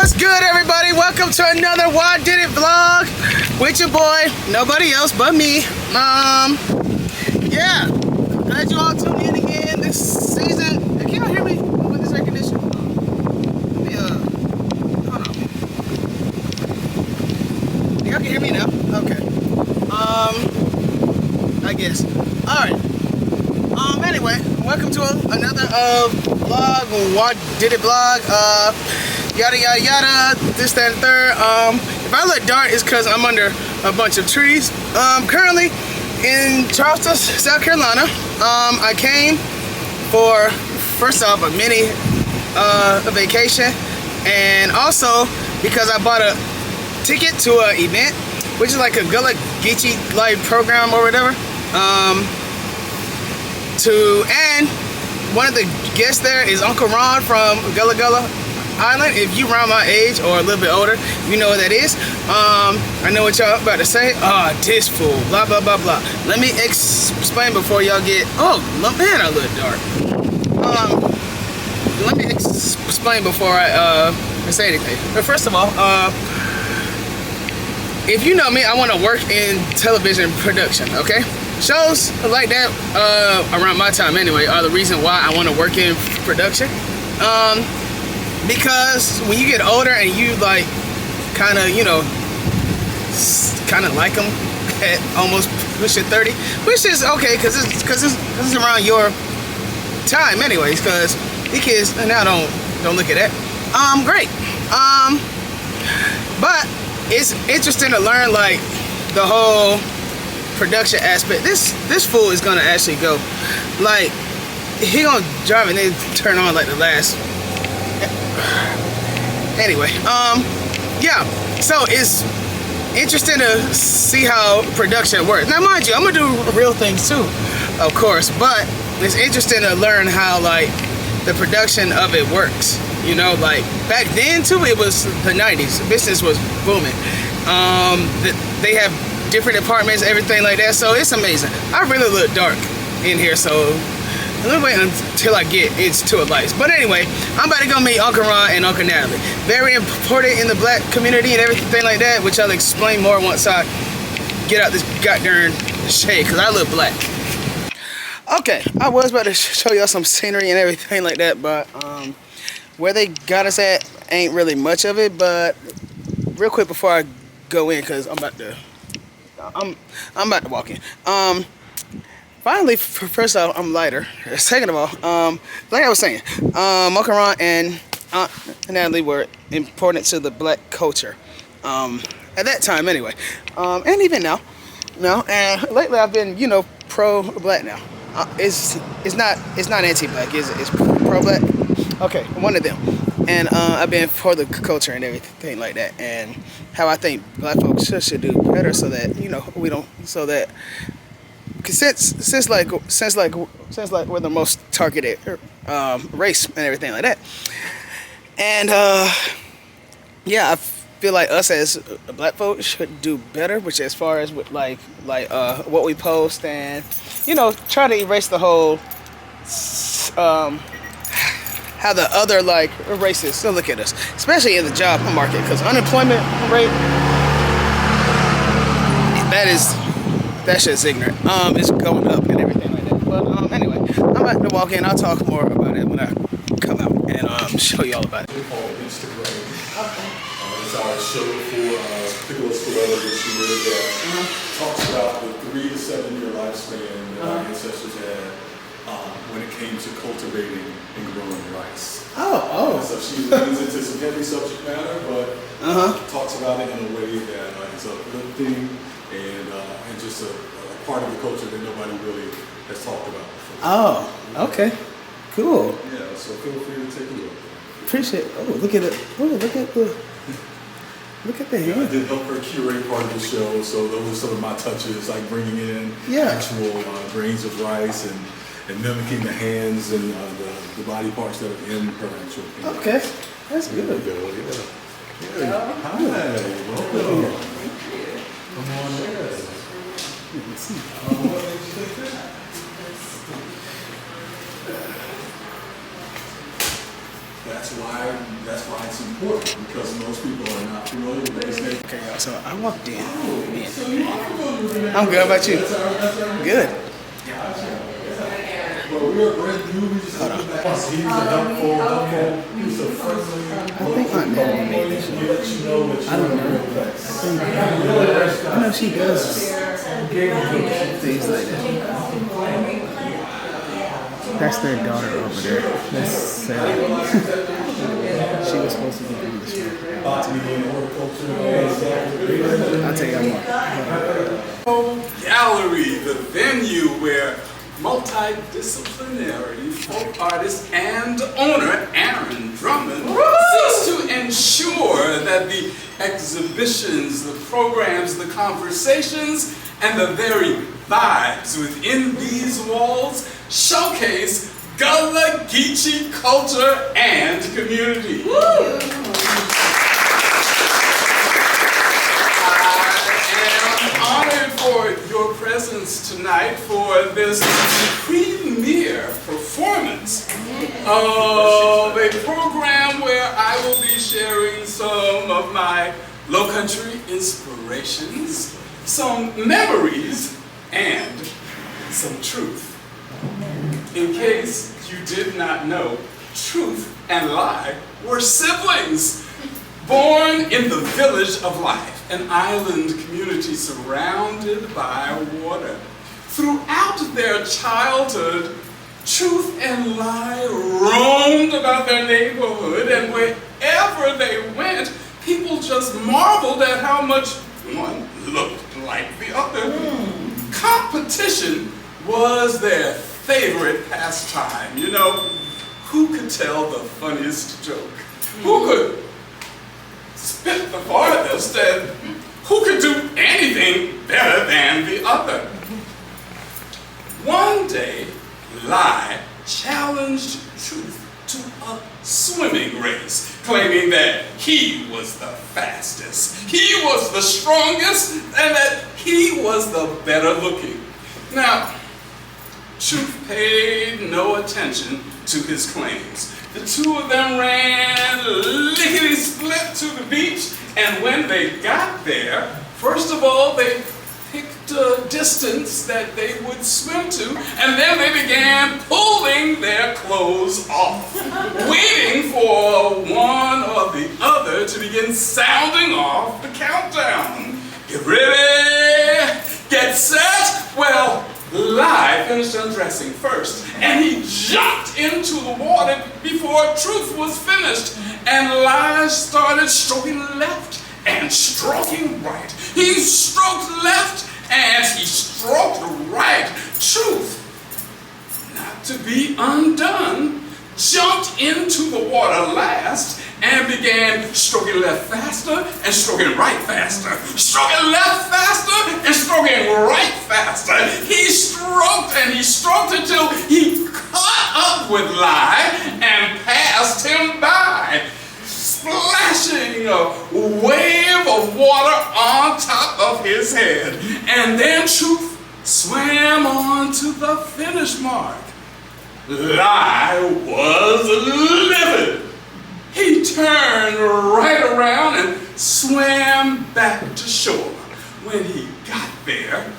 What's good, everybody? Welcome to another Waddidit vlog with your boy, nobody else but me. Yeah, glad you all tuned in again this season. Can y'all hear me with this air conditioner? Let me, hold on. Y'all can hear me now? Okay. I guess. Alright. Anyway, welcome to another vlog, Waddidit vlog. Yada yada yada, this, that, and third. If I look dark, it's because I'm under a bunch of trees. Currently in Charleston, South Carolina. I came for, first off, a mini vacation, and also because I bought a ticket to an event, which is like a GULLAH like program or whatever. And one of the guests there is Uncle Ron from GULLAH Island. If you around my age or a little bit older, you know what that is. I know what y'all about to say. This fool, blah blah blah blah. Let me explain before y'all get, oh man, I look dark. Let me explain before I say anything. But first of all, if you know me, I want to work in television production, okay? Shows like that around my time anyway are the reason why I want to work in production. Because when you get older and you like kind of, you know, kind of like them at almost pushing 30, which is okay because it's around your time anyways, because the kids now don't look at that. Great. But it's interesting to learn like the whole production aspect. This fool is gonna actually go like he gonna drive and then turn on like the last. Anyway, yeah, so it's interesting to see how production works. Now mind you, I'm gonna do real things too, of course, but it's interesting to learn how like the production of it works, you know. Like back then too, it was the 90s, business was booming. They have different departments, everything like that, so it's amazing. I really look dark in here, so let me wait until I get into a lights. But anyway, I'm about to go meet Uncle Ron and Uncle Natalie. Very important in the black community and everything like that, which I'll explain more once I get out this goddamn shade, because I look black. Okay, I was about to show y'all some scenery and everything like that, but where they got us at ain't really much of it. But real quick before I go in, because I'm about to walk in. Finally, first off, I'm lighter. Second of all, like I was saying, Uncle Ron and Aunt Natalie were important to the black culture. At that time, anyway, and even now. And lately I've been, you know, pro-black now. It's not anti-black, is it? It's pro-black. Okay, one of them. And I've been for the culture and everything like that, and how I think black folks should do better, so that, you know, we don't, so that. Since like we're the most targeted race and everything like that, and yeah, I feel like us as black folks should do better, which as far as with like what we post, and you know, try to erase the whole how the other like races still look at us, especially in the job market, because unemployment rate, that shit's ignorant. It's going up and everything like that. But anyway, I'm about to walk in. I'll talk more about it when I come out and show you all about it. Instagram. Okay. It's our show for particular school this year that talks about the 3 to 7 year lifespan that our ancestors had when it came to cultivating and growing rice. So she leans into some heavy subject matter, but talks about it in a way that is uplifting and just a part of the culture that nobody really has talked about before. Okay. Cool. Yeah, so feel free to take a look. Appreciate it. Look at it. Look at the hand. I did help her curate part of the show, so those are some of my touches, like bringing in actual grains of rice and mimicking the hands and the body parts that are in her actual painting. Okay, that's good. There we go, yeah. Hi, welcome. Come on in. Let's see. What made you think that? That's why it's important, because most people are not familiar with this name. Okay, y'all, so I walked in. So you are familiar with the name. I'm good. How about you? Good. Well, we are brand new. We just got back. He's a helpful. He's a friendly. I think Aunt Natalie made this one. Let you know that I don't know. I know she does things like that. That's their daughter over there. That's sad. She was supposed to be doing this work. I'll tell you more. Gallery, the venue where multidisciplinary folk artist and owner Aaron Drummond seeks to ensure that the exhibitions, the programs, the conversations, and the very vibes within these walls showcase Gullah Geechee culture and community. Honored for your presence tonight for this premier performance of a program where I will be sharing some of my low country inspirations, some memories, and some truth. In case you did not know, Truth and Lie were siblings, born in the village of life, an island community surrounded by water. Throughout their childhood, Truth and Lie roamed about their neighborhood, and wherever they went, people just marveled at how much one looked like the other. Competition was their favorite pastime. You know, who could tell the funniest joke? Who could spit the farthest, and who could do anything better than the other? One day, Lie challenged Truth to a swimming race, claiming that he was the fastest, he was the strongest, and that he was the better looking. Now, Truth paid no attention to his claims. The two of them ran lickety-split to the beach, and when they got there, first of all, they picked a distance that they would swim to, and then they began pulling their clothes off, waiting for one or the other to begin sounding off the countdown. Get ready, get set. Well, Lie finished undressing first, and he jumped into the water before Truth was finished, and Lie started stroking left and stroking right. He stroked left and he stroked right. Truth, not to be undone, jumped into the water last and began stroking left faster and stroking right faster. Stroking left faster and stroking right faster. He stroked and he stroked until he caught up with Lie and passed him by, splashing a wave of water on top of his head. And then Truth swam on to the finish mark. Lie was livid. He turned right around and swam back to shore. When he got there,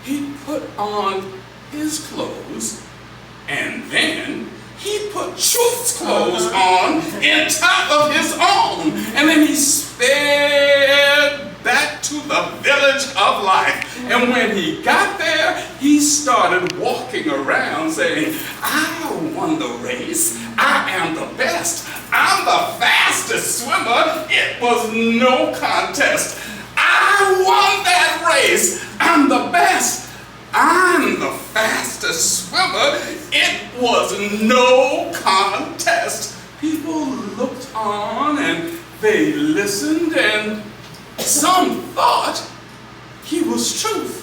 he put on his clothes, and then he put Truth's clothes on in top of his own, and then he sped back to the village of life. And when he got there, he started walking around saying, I won the race. I am the best. I'm the fastest swimmer. It was no contest. I won that race. I'm the best. I'm the fastest swimmer. It was no contest. People looked on and they listened, and some thought he was Truth.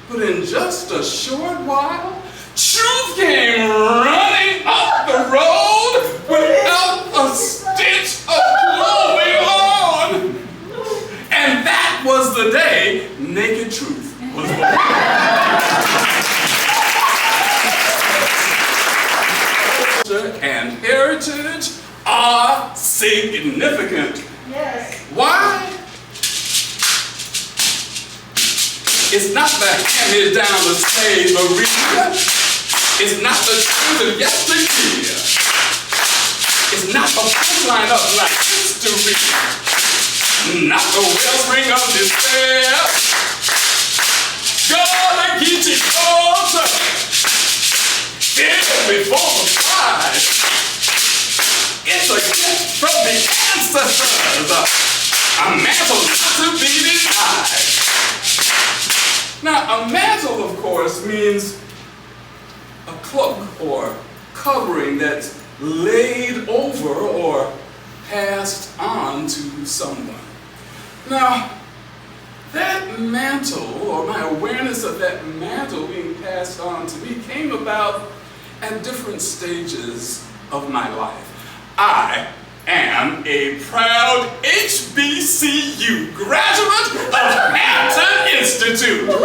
But in just a short while, Truth came running up the road without a stitch of clothing on. And that was the day Naked Truth was born. And heritage are significant. Yes. Why? It's not the hand-me-down of slavery. It's not the truth of yesteryear. It's not the punchline of black history. Not the wellspring of despair. Gullah Geechee culture. Filled before the pride. It's a gift from the ancestors. A mantle not to be denied. Now, a mantle, of course, means a cloak or covering that's laid over or passed on to someone. Now, that mantle, or my awareness of that mantle being passed on to me, came about at different stages of my life. I am a proud HBCU graduate of Hampton Institute. Which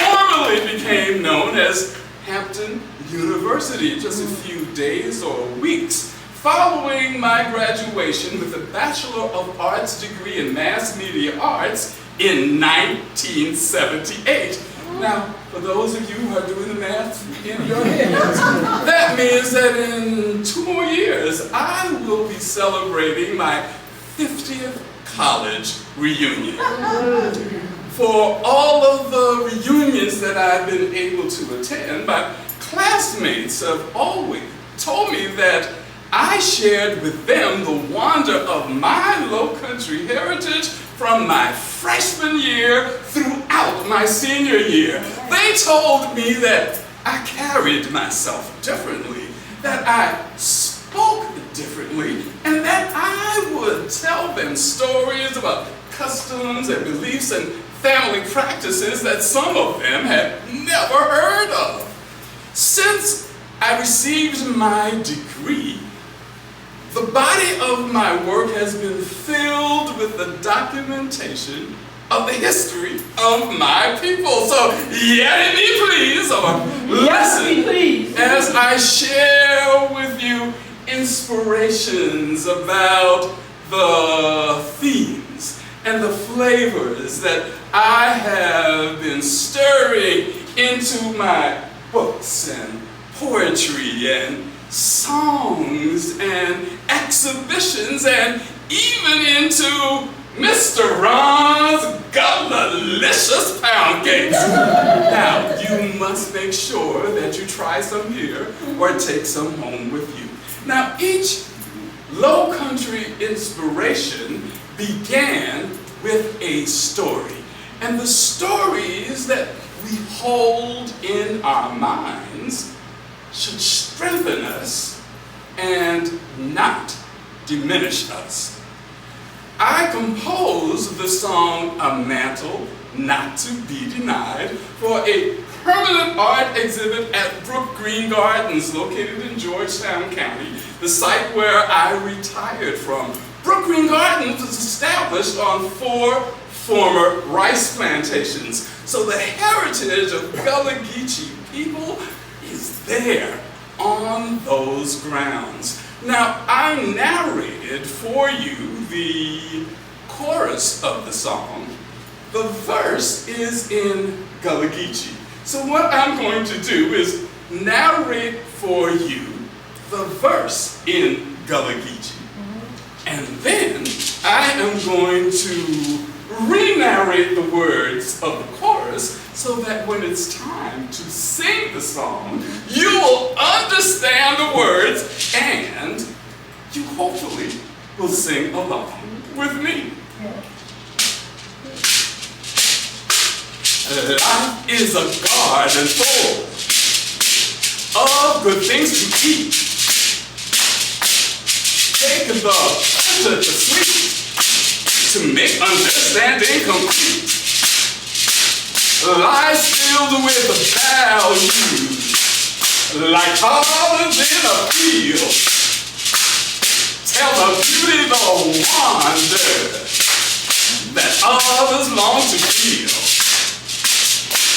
formerly became known as Hampton University just a few days or weeks following my graduation with a Bachelor of Arts degree in Mass Media Arts in 1978. Now, for those of you who are doing the math in your heads, that means that in 2 more years, I will be celebrating my 50th college reunion. For all of the reunions that I've been able to attend, my classmates have always told me that I shared with them the wonder of my low-country heritage from my freshman year throughout my senior year. They told me that I carried myself differently, that I spoke differently, and that I would tell them stories about customs and beliefs and family practices that some of them had never heard of. Since I received my degree, the body of my work has been filled with the documentation of the history of my people. So, hear me please, or listen as I share with you inspirations about the themes and the flavors that I have been stirring into my books and poetry and songs and exhibitions and even into Mr. Ron's Gullah-licious pound cakes. Now, you must make sure that you try some here or take some home with you. Now, each low country inspiration began with a story. And the stories that we hold in our minds should strengthen us and not diminish us. I composed the song A Mantle Not to Be Denied for a permanent art exhibit at Brook Green Gardens located in Georgetown County, the site where I retired from. Brook Green Gardens was established on 4 former rice plantations, so the heritage of Gullah Geechee people is there on those grounds. Now, I narrated for you the chorus of the song. The verse is in Gullah Geechee. So what I'm going to do is narrate for you the verse in Gullah Geechee. And then I am going to re-narrate the words of the chorus so that when it's time to sing the song, you will understand the words and you hopefully will sing along with me. Life is a garden full of good things to eat. Take the bitter, the sweet, to make understanding complete. Life's filled with values, like olives in a field. Tell the beauty, the wonder that others long to feel.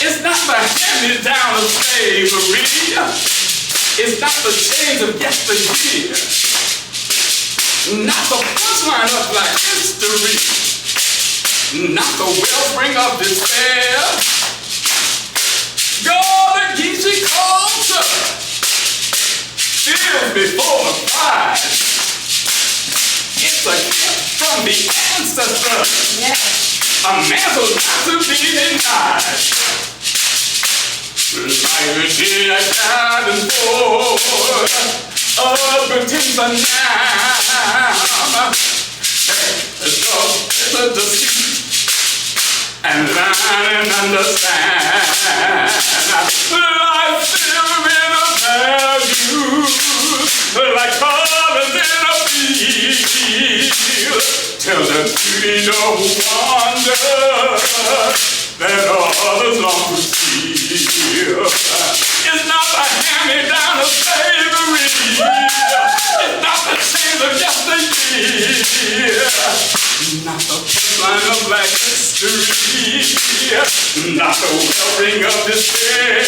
It's not the hand-me-down of slavery. is not the change of yesteryear, not the punchline of black history, not the wellspring of despair. Gullah Geechee culture feels before the pride. It's a gift from the ancestors. Yes. A mantle not to be denied. Like a deer guiding forward, a pretends a it's a deceit, and learn and understand. Life still in a value, like colors in a field. Tell the beauty no wonder that others long to see. It's not the hand-me-down of slavery. It's not the chains of yesteryear. Not the punchline of black history. Not the well-ring of despair.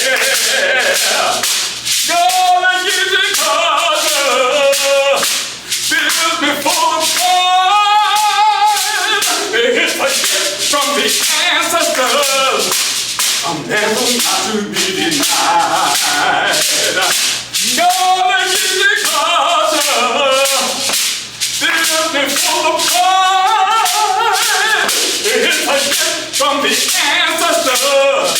Gullah Geechee culture feels before the pride. It's a gift from the ancestors. A mantle not to be denied. Gullah Geechee culture feels before the pride. It's a gift from the ancestors.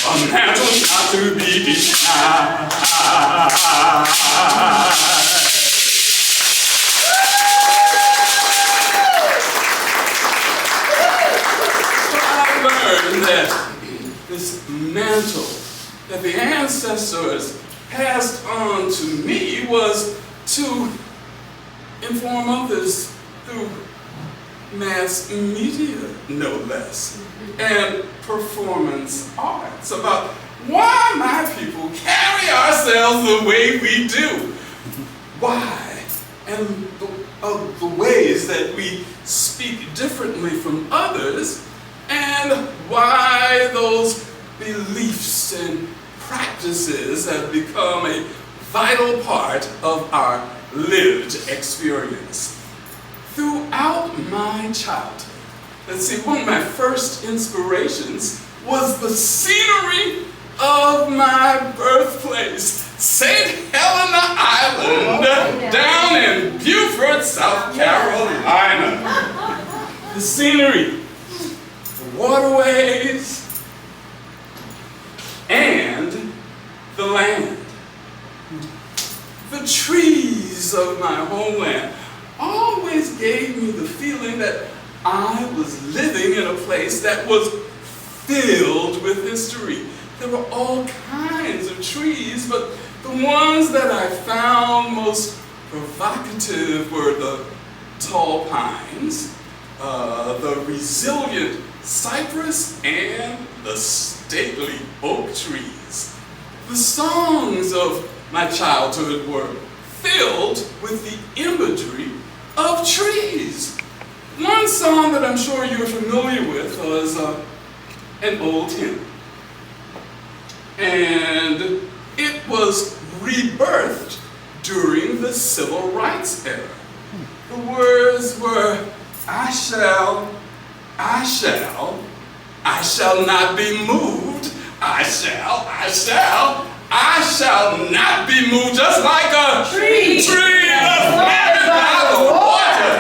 A mantle not to be denied. That this mantle that the ancestors passed on to me was to inform others through mass media, no less, and performance arts about why my people carry ourselves the way we do, why, and the ways that we speak differently from others, and why those beliefs and practices have become a vital part of our lived experience. Throughout my childhood, let's see, one of my first inspirations was the scenery of my birthplace, St. Helena Island, down in Beaufort, South Carolina. The scenery, waterways, and the land. The trees of my homeland always gave me the feeling that I was living in a place that was filled with history. There were all kinds of trees, but the ones that I found most provocative were the tall pines, the resilient cypress, and the stately oak trees. The songs of my childhood were filled with the imagery of trees. One song that I'm sure you're familiar with was an old hymn. And it was rebirthed during the Civil Rights era. The words were, I shall not be moved. I shall not be moved, just like a tree that's planted by the water.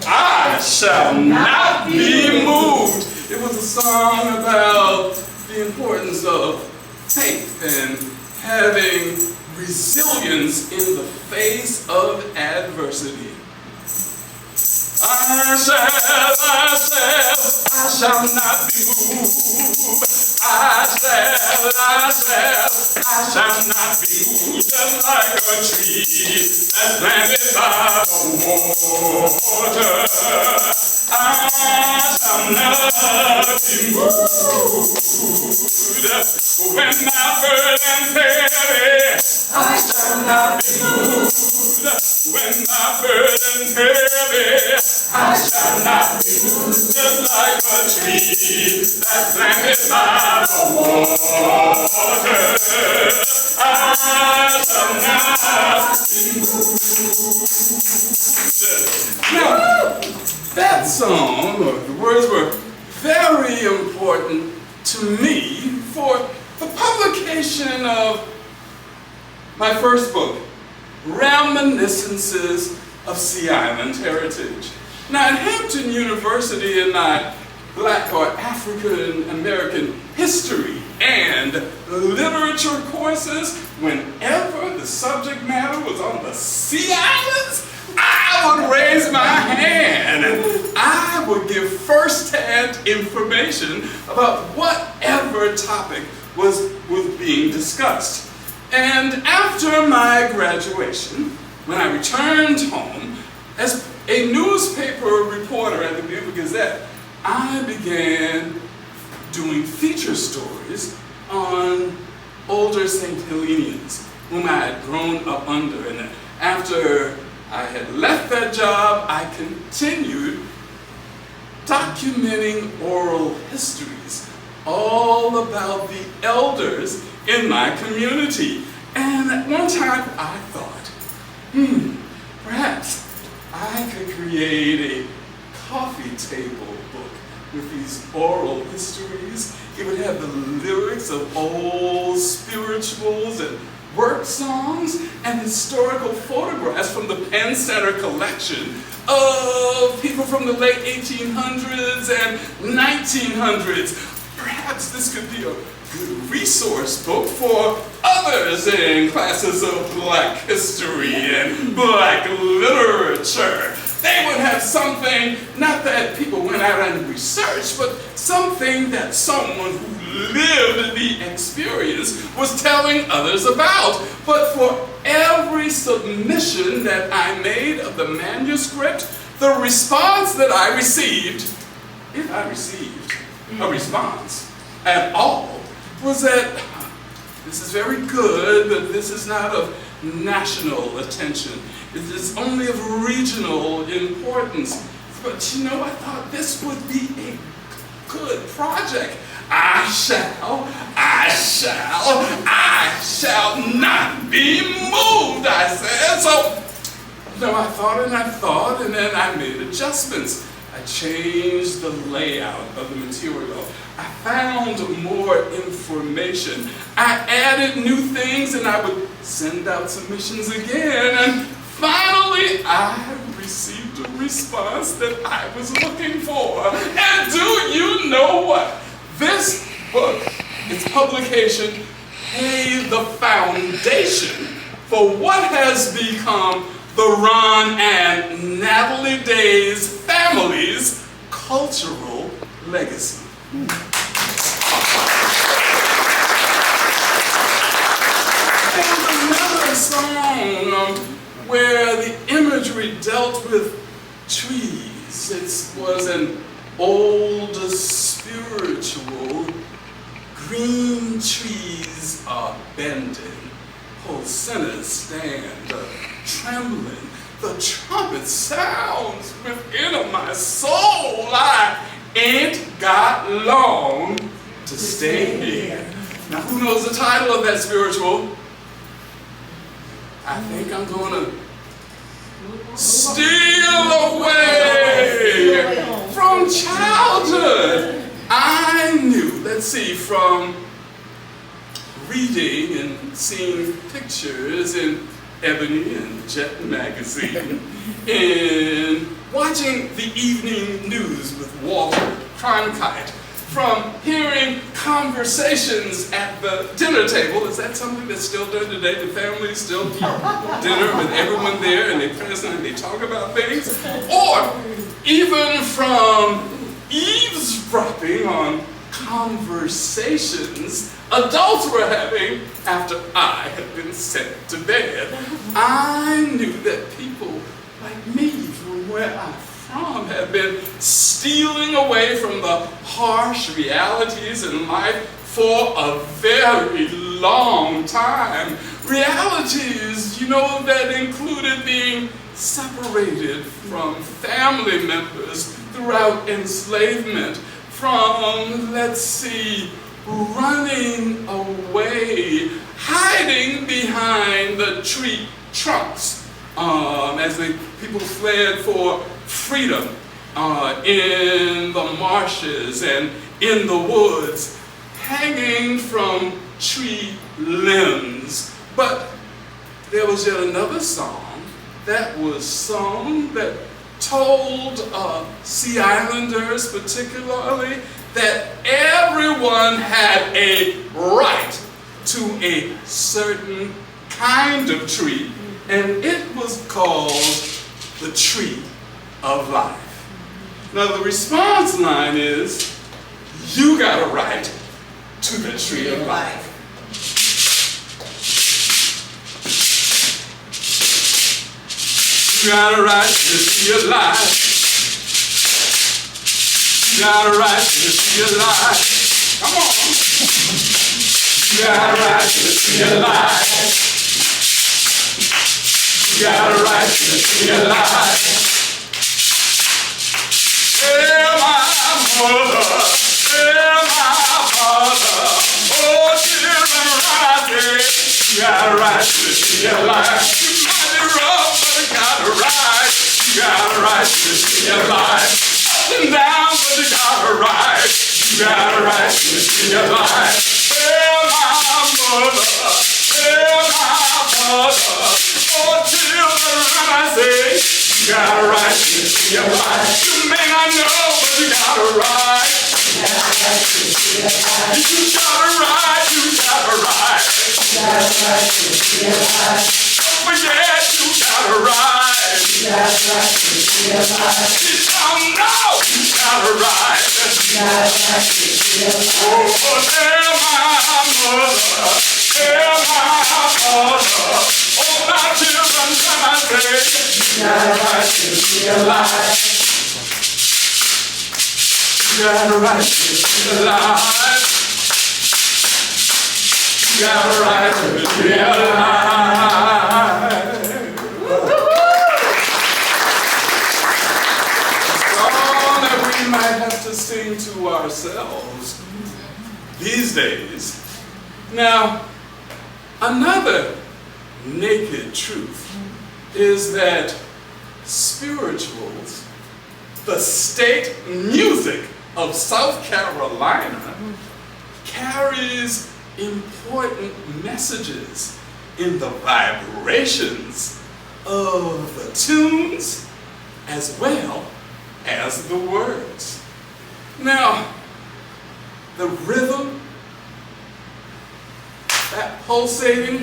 I shall not be moved. It was a song about the importance of faith and having resilience in the face of adversity. I shall not be moved. I shall not be moved, just like a tree that's planted by the water. I shall not be moved when my burden's heavy. I shall not be moved when my burden's heavy. I shall not be moved, just like a tree that's planted by the water. I shall not be moved. Now, that song, the words were very important to me for the publication of my first book, Reminiscences of Sea Island Heritage. Now, at Hampton University in my Black or African American history and literature courses, whenever the subject matter was on the Sea Islands, I would raise my hand and I would give first-hand information about whatever topic was being discussed. And after my graduation, when I returned home, as a newspaper reporter at the Beaufort Gazette, I began doing feature stories on older St. Helenians, whom I had grown up under. And after I had left that job, I continued documenting oral histories all about the elders in my community. And at one time I thought, perhaps I could create a coffee table book with these oral histories. It would have the lyrics of old spirituals and work songs and historical photographs from the Penn Center collection of people from the late 1800s and 1900s. Perhaps this could be a good resource book for others in classes of Black history and Black literature. They would have something, not that people went out and researched, but something that someone who lived the experience was telling others about. But for every submission that I made of the manuscript, the response that I received, if I received a response at all, was that this is very good, but this is not of national attention. It is only of regional importance. But you know, I thought this would be a good project. I shall not be moved, I said. So, I thought, and then I made adjustments. I changed the layout of the material. I found more information. I added new things, and I would send out submissions again. And finally, I received a response that I was looking for. And do you know what? This book, its publication, paid the foundation for what has become the Ron and Natalie Day's family's cultural legacy. There's another song where the imagery dealt with trees. It was an old spiritual. Green trees are bending, whole sinners stand trembling. The trumpet sounds within my soul. I ain't got long to stay here. Now, who knows the title of that spiritual? I think I'm gonna steal away from childhood. I knew, let's see, from reading and seeing pictures in Ebony and Jet magazine, in watching the evening news with Walter Cronkite, from hearing conversations at the dinner table. Is that something that's still done today? The family still eat dinner with everyone there and they present and they talk about things? Or even from eavesdropping on conversations adults were having after I had been sent to bed. I knew that people like me from where I'm from had been stealing away from the harsh realities in life for a very long time. Realities, that included being separated from family members throughout enslavement, from, running away, hiding behind the tree trunks as the people fled for freedom in the marshes and in the woods, hanging from tree limbs. But there was yet another song that was sung that told Sea Islanders particularly that everyone had a right to a certain kind of tree, and it was called the tree of life. Now the response line is, you got a right to the tree of life. You got a right to the tree of life. You got a right to the tree of life. Come on. You got a right to the tree of life. You got a right to the tree of life. Tell my mother, tell my father, oh children rising, you got a right to the tree of life. You might be rough, but you got a right. You got a right to the tree of life. Up and down, but you got a right. You got a right to the tree of life. Tell my mother, tell my father, oh children rising, you got a right to the tree of life. You may not know, but you got a right. You got a right to the tree of life. You got a right, you got a right. You got a right to the tree of life. Don't forget, you got a right. You got a right to the tree of life. You don't know, you got a right. You got a right to the tree of life. Oh, tell my mother, tell my father, oh, my children, come and say, you got a right to the tree of life. You got a right to the tree of life. You got a right to the tree of life. A song that we might have to sing to ourselves these days. Now, another naked truth is that spirituals, the state music of South Carolina, carries important messages in the vibrations of the tunes as well as the words. Now, the rhythm, that pulsating, 1,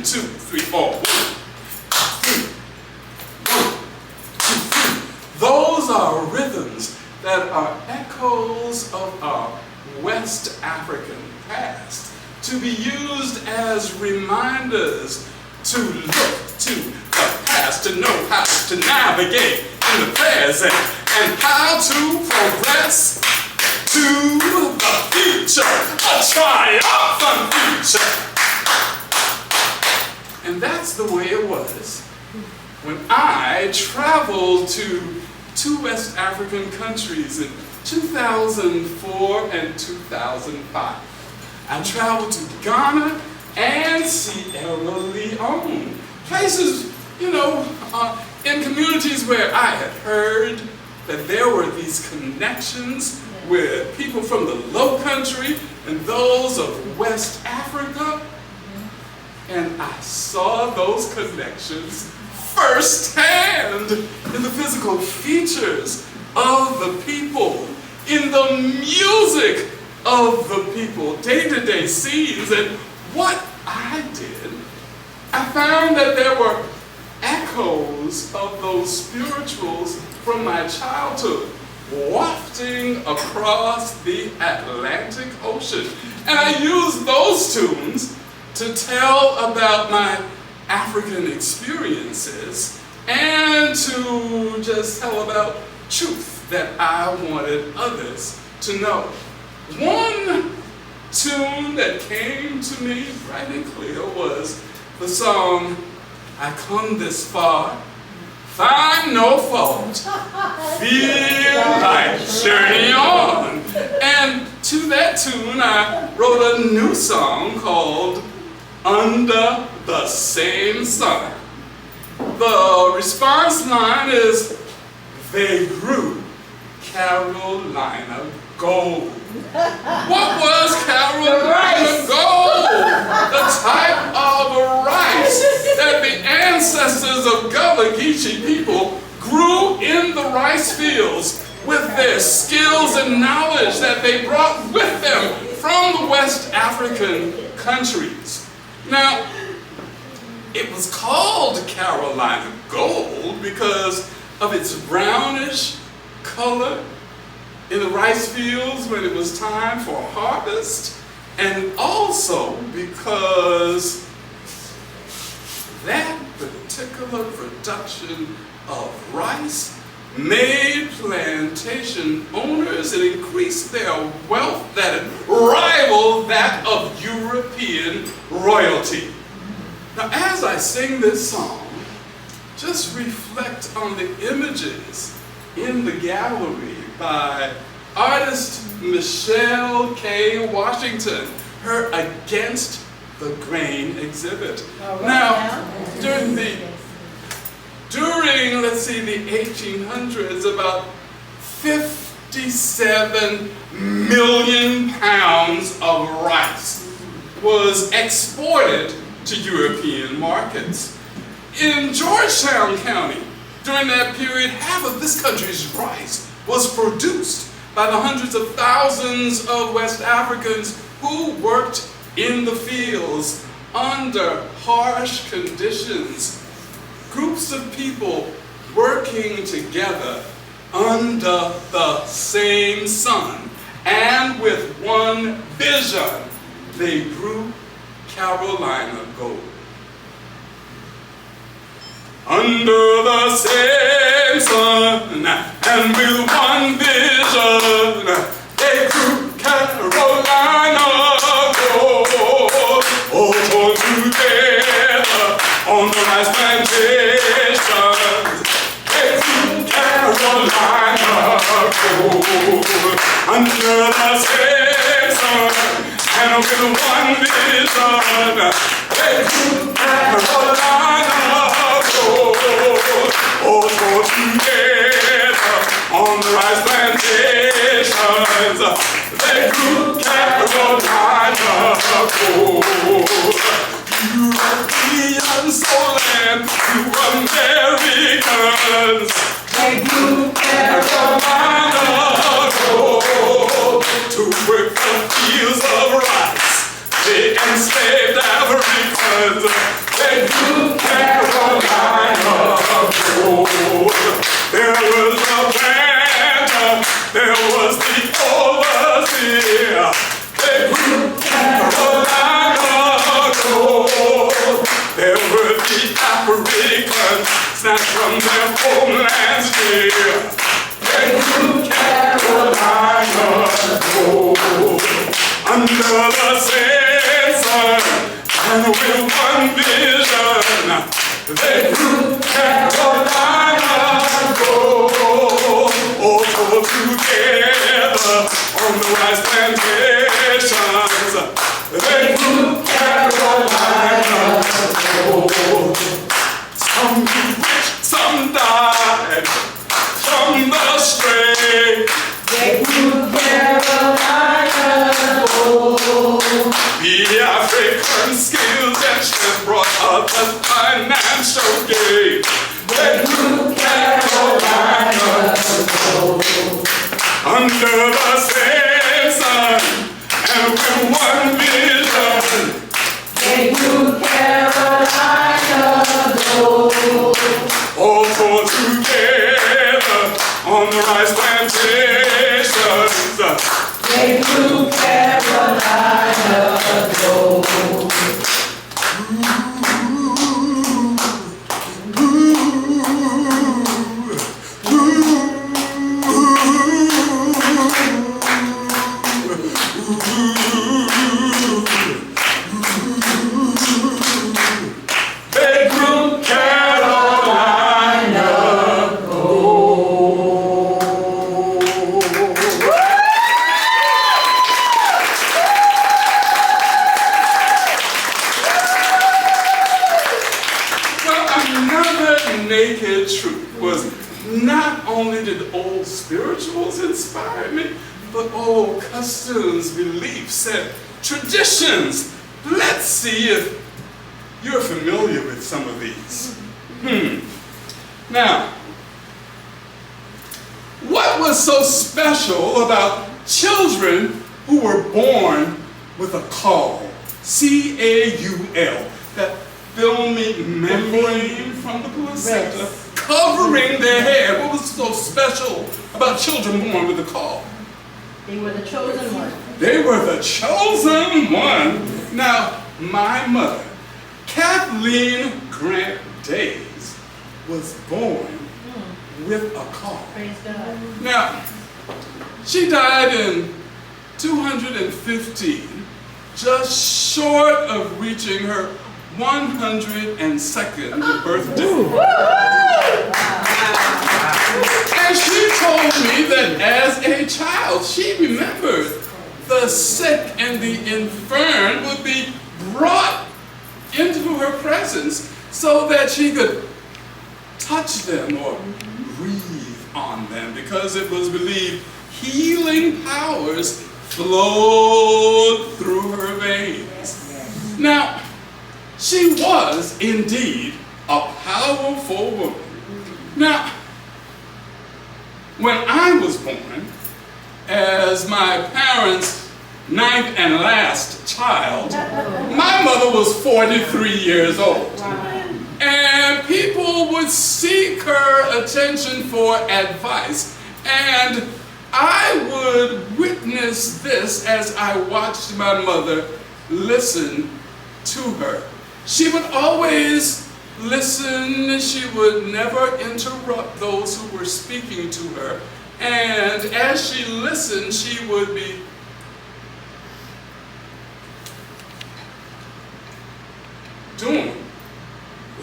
2, 3, 4, 1, 2, 3. Those are rhythms that are echoes of our West African past, to be used as reminders to look to the past, to know how to navigate in the present, and how to progress to the future, a triumphant future. And that's the way it was when I traveled to 2 West African countries in 2004 and 2005. I traveled to Ghana and Sierra Leone, places, in communities where I had heard that there were these connections with people from the Low Country and those of West Africa. And I saw those connections firsthand in the physical features of the people, in the music of the people, day-to-day scenes. And what I did, I found that there were echoes of those spirituals from my childhood wafting across the Atlantic Ocean. And I used those tunes to tell about my African experiences and to just tell about truth that I wanted others to know. One tune that came to me bright and clear was the song, I Come This Far, Find No Fault, Feel Like Journey On. And to that tune, I wrote a new song called Under the Same Sun. The response line is, they grew Carolina gold. What was Carolina gold? The type of rice that the ancestors of Gullah Geechee people grew in the rice fields with their skills and knowledge that they brought with them from the West African countries. Now, it was called Carolina gold because of its brownish color in the rice fields when it was time for harvest, and also because that particular production of rice made plantation owners and increased their wealth that rivaled that of European royalty. Now, as I sing this song, just reflect on the images in the gallery by artist Michelle K. Washington, her Against the Grain exhibit. Now, during the 1800s, about 57 million pounds of rice was exported to European markets. In Georgetown County, during that period, half of this country's rice was produced by the hundreds of thousands of West Africans who worked in the fields under harsh conditions. Groups of people working together under the same sun and with one vision, they grew Carolina gold. Under the same sun and with one vision, they grew Carolina gold. Oh, for together on the rice plantations, they grew Carolina gold. Under the same sun and with one vision, they grew Carolina gold. Oh, for together on the rice plantations, they grew Carolina gold. Europeans sold land to Americans, they grew Carolina gold. To work the fields of rice, they enslaved Africans, they grew Carolina gold. There was a planter, there was the overseer, they grew Carolina gold. There were the Africans snatched from their homelands dear, they grew Carolina gold. Under the same sun and with one vision, they grew Carolina gold. Oh, for together on the rice plantations, they grew Carolina gold. Some grew rich, some died from the stray, they grew Carolina gold. The African skills and strength brought up the financial gain, they grew Carolina gold. Under the same sun and with one vision, they grew Carolina gold. All for together on the rice plantations, they grew Carolina gold. They grew Carolina gold. another naked truth was not only did old spirituals inspire me, but old customs, beliefs, and traditions. Let's see if you're familiar with some of these. Now, what was so special about children who were born with a caul? C-A-U-L, that filmy membrane from the placenta covering their head. What was so special about children born with a caul? They were the chosen one. They were the chosen one. Now, my mother, Kathleen Grant Days, was born with a caul. Praise God. Now, she died in 215, just short of reaching her 102nd birthday. And she told me that as a child, she remembered the sick and the infirm would be brought into her presence so that she could touch them or breathe on them, because it was believed healing powers flowed through her veins. Now, she was indeed a powerful woman. Now, when I was born, as my parents' ninth and last child, my mother was 43 years old. And people would seek her attention for advice. And I would witness this as I watched my mother listen to her. She would always listen. She would never interrupt those who were speaking to her. And as she listened, she would be doing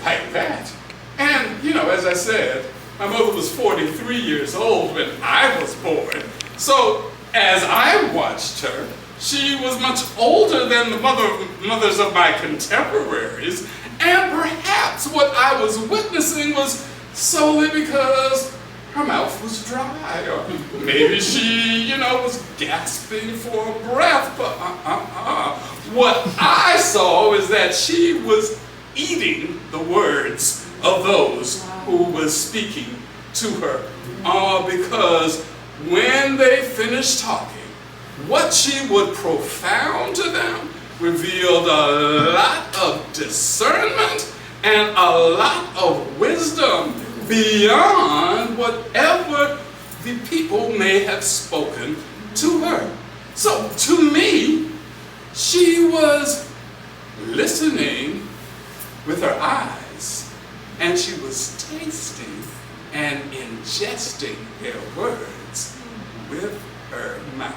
like that. And, you know, as I said, my mother was 43 years old when I was born. So, as I watched her, she was much older than the mothers of my contemporaries. And perhaps what I was witnessing was solely because her mouth was dry, or maybe she, you know, was gasping for breath. But what I saw is that she was eating the words of those who was speaking to her. Because when they finished talking, what she would propound to them revealed a lot of discernment and a lot of wisdom beyond whatever the people may have spoken to her. So to me, she was listening with her eyes, and she was tasting and ingesting their words with her mouth.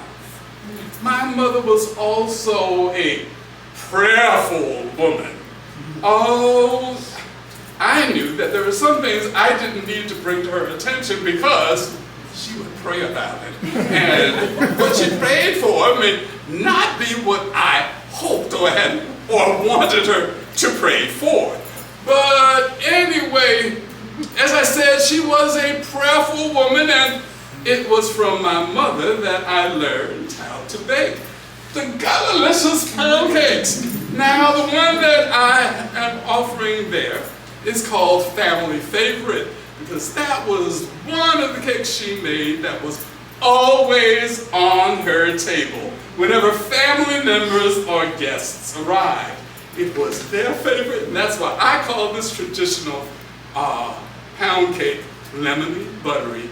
My mother was also a prayerful woman. Oh, I knew that there were some things I didn't need to bring to her attention because she would pray about it. And what she prayed for may not be what I hoped or wanted her to pray for. But anyway, as I said, she was a prayerful woman, and it was from my mother that I learned how to bake the GULLAH pancakes. Now, the one that I am offering there is called Family Favorite, because that was one of the cakes she made that was always on her table whenever family members or guests arrived. It was their favorite, and that's why I call this traditional pound cake lemony, buttery,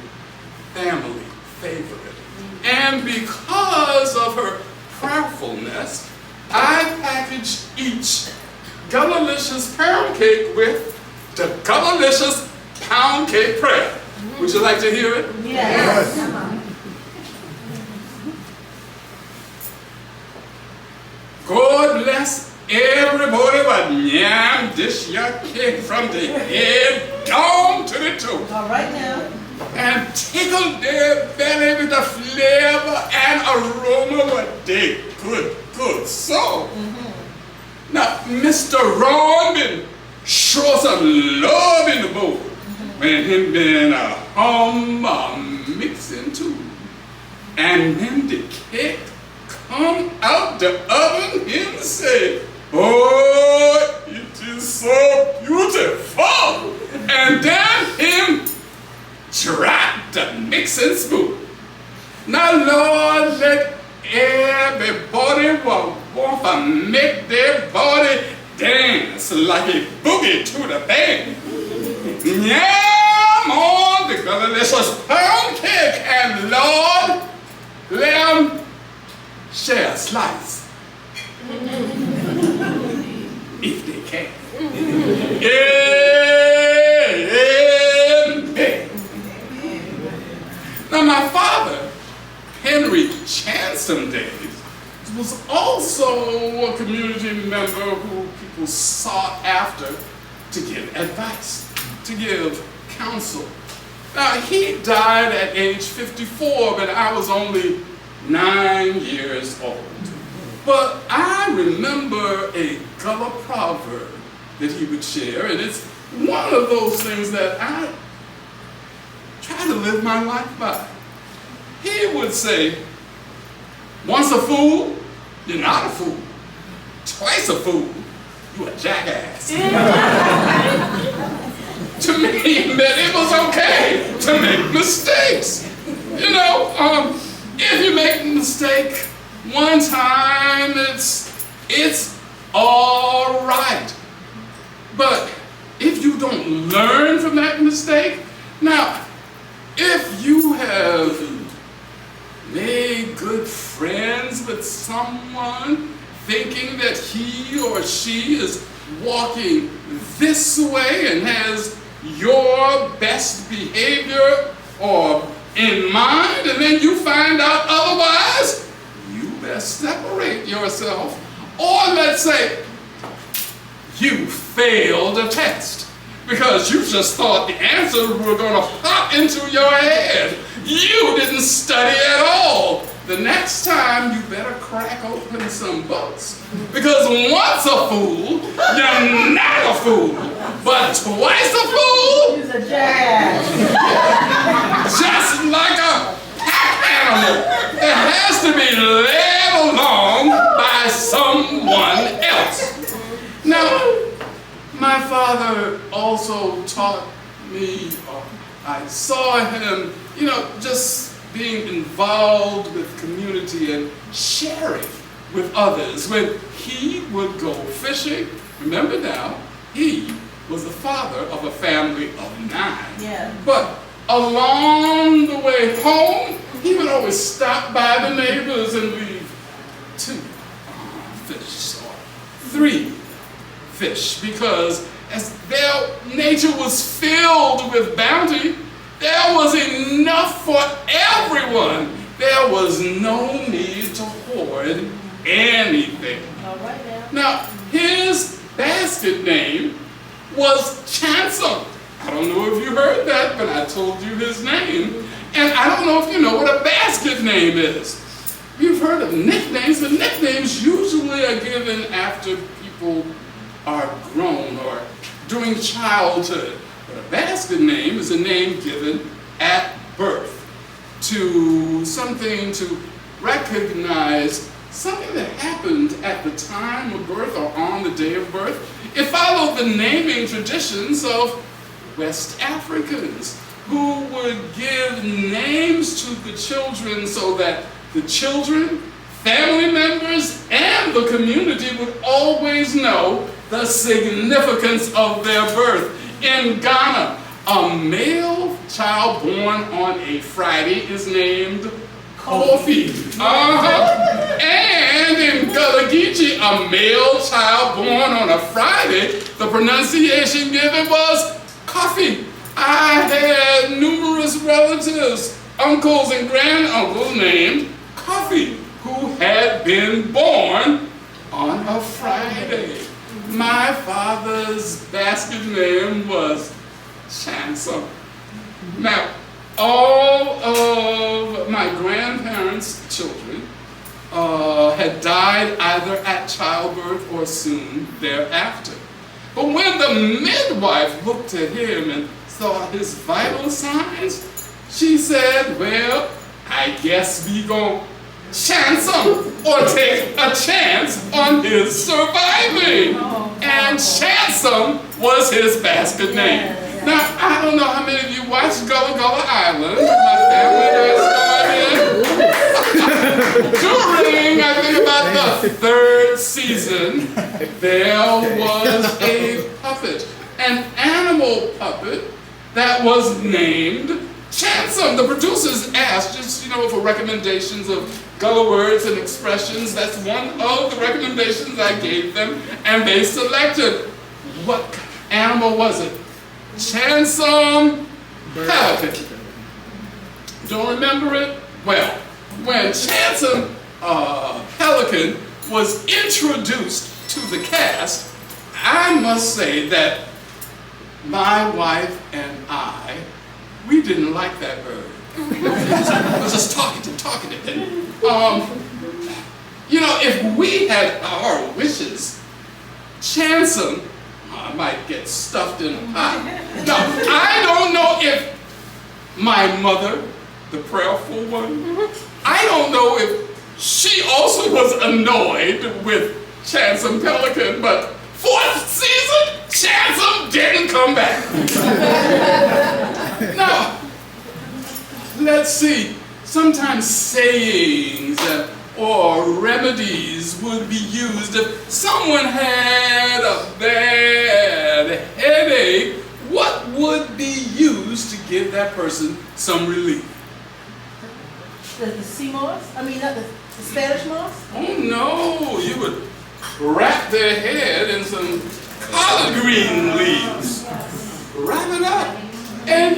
family favorite. And because of her prayerfulness, I packaged each GULLAH pound cake with the GULLAH pound cake prayer. Would you like to hear it? Yes. God bless everybody but yam this your cake from the head down to the toe. All right now. And tickle their belly with the flavor and aroma what they good. So, now Mr. Ron been show some love in the bowl when him been a mixing too. And when the cake come out the oven, him say, oh, it is so beautiful. And then him drop the mixing spoon. Now, Lord, let everybody want to make their body dance like a boogie to the band. Yam on the delicious pound cake, and Lord, let them share a slice. If they can. Amen. Now, my father, Henry Chansom Days, was also a community member who people sought after to give advice, to give counsel. Now, he died at age 54, but I was only 9 years old. But I remember a Gullah proverb that he would share, and it's one of those things that I try to live my life by. He would say, once a fool, you're not a fool. Twice a fool, you a jackass. To me, it meant it was okay to make mistakes. You know, if you make a mistake one time, it's all right. But if you don't learn from that mistake, now, if you have made good friends with someone thinking that he or she is walking this way and has your best behavior or in mind, and then you find out otherwise, you best separate yourself. Or let's say you failed a test because you just thought the answers were going to pop into your head. You didn't study at all. The next time, you better crack open some books. Because once a fool, you're not a fool. But twice a fool, He's a jackass. just like a pack animal that has to be led along by someone else. Now, my father also taught me, I saw him, you know, just being involved with community and sharing with others. When he would go fishing, remember now, he was the father of a family of 9. Yeah. But along the way home, he would always stop by the neighbors and leave 2 fish or 3 fish, because as their nature was filled with bounty, there was enough for everyone. There was no need to hoard anything. All right now. Now, his basket name was Chansom. I don't know if you heard that, but I told you his name. And I don't know if you know what a basket name is. You've heard of nicknames, but nicknames usually are given after people are grown or during childhood. But a basket name is a name given at birth to something to recognize something that happened at the time of birth or on the day of birth. It followed the naming traditions of West Africans who would give names to the children so that the children, family members, and the community would always know the significance of their birth. In Ghana, a male child born on a Friday is named Kofi. And in Gullah Geechee, a male child born on a Friday, the pronunciation given was coffee. I had numerous relatives, uncles and granduncles named Coffee, who had been born on a Friday. My father's basket name was Chansom. Now, all of my grandparents' children had died either at childbirth or soon thereafter. But when the midwife looked at him and saw his vital signs, she said, well, I guess we gon' chance him or take a chance on his surviving. And Chansom was his basket name. Now, I don't know how many of you watched Gullah Island. My family does. During, I think, about the 3rd season, there was a puppet, an animal puppet that was named Chansom. The producers asked, just, for recommendations of Gullah words and expressions. That's one of the recommendations I gave them, and they selected. What animal was it? Chansom Pelican. Don't remember it? Well, when Chansom Pelican was introduced to the cast, I must say that my wife and I, we didn't like that bird. I was just talkative. And, if we had our wishes, Chansom might get stuffed in a pot. Now, I don't know if my mother, the prayerful one, I don't know if she also was annoyed with Chansom Pelican, but 4th season, Chansom didn't come back. Now, let's see, sometimes sayings or remedies would be used if someone had a bad headache. What would be used to give that person some relief? The sea moss? I mean, not the Spanish moss? Oh no, you would wrap their head in some collard green leaves. Wrap it up. And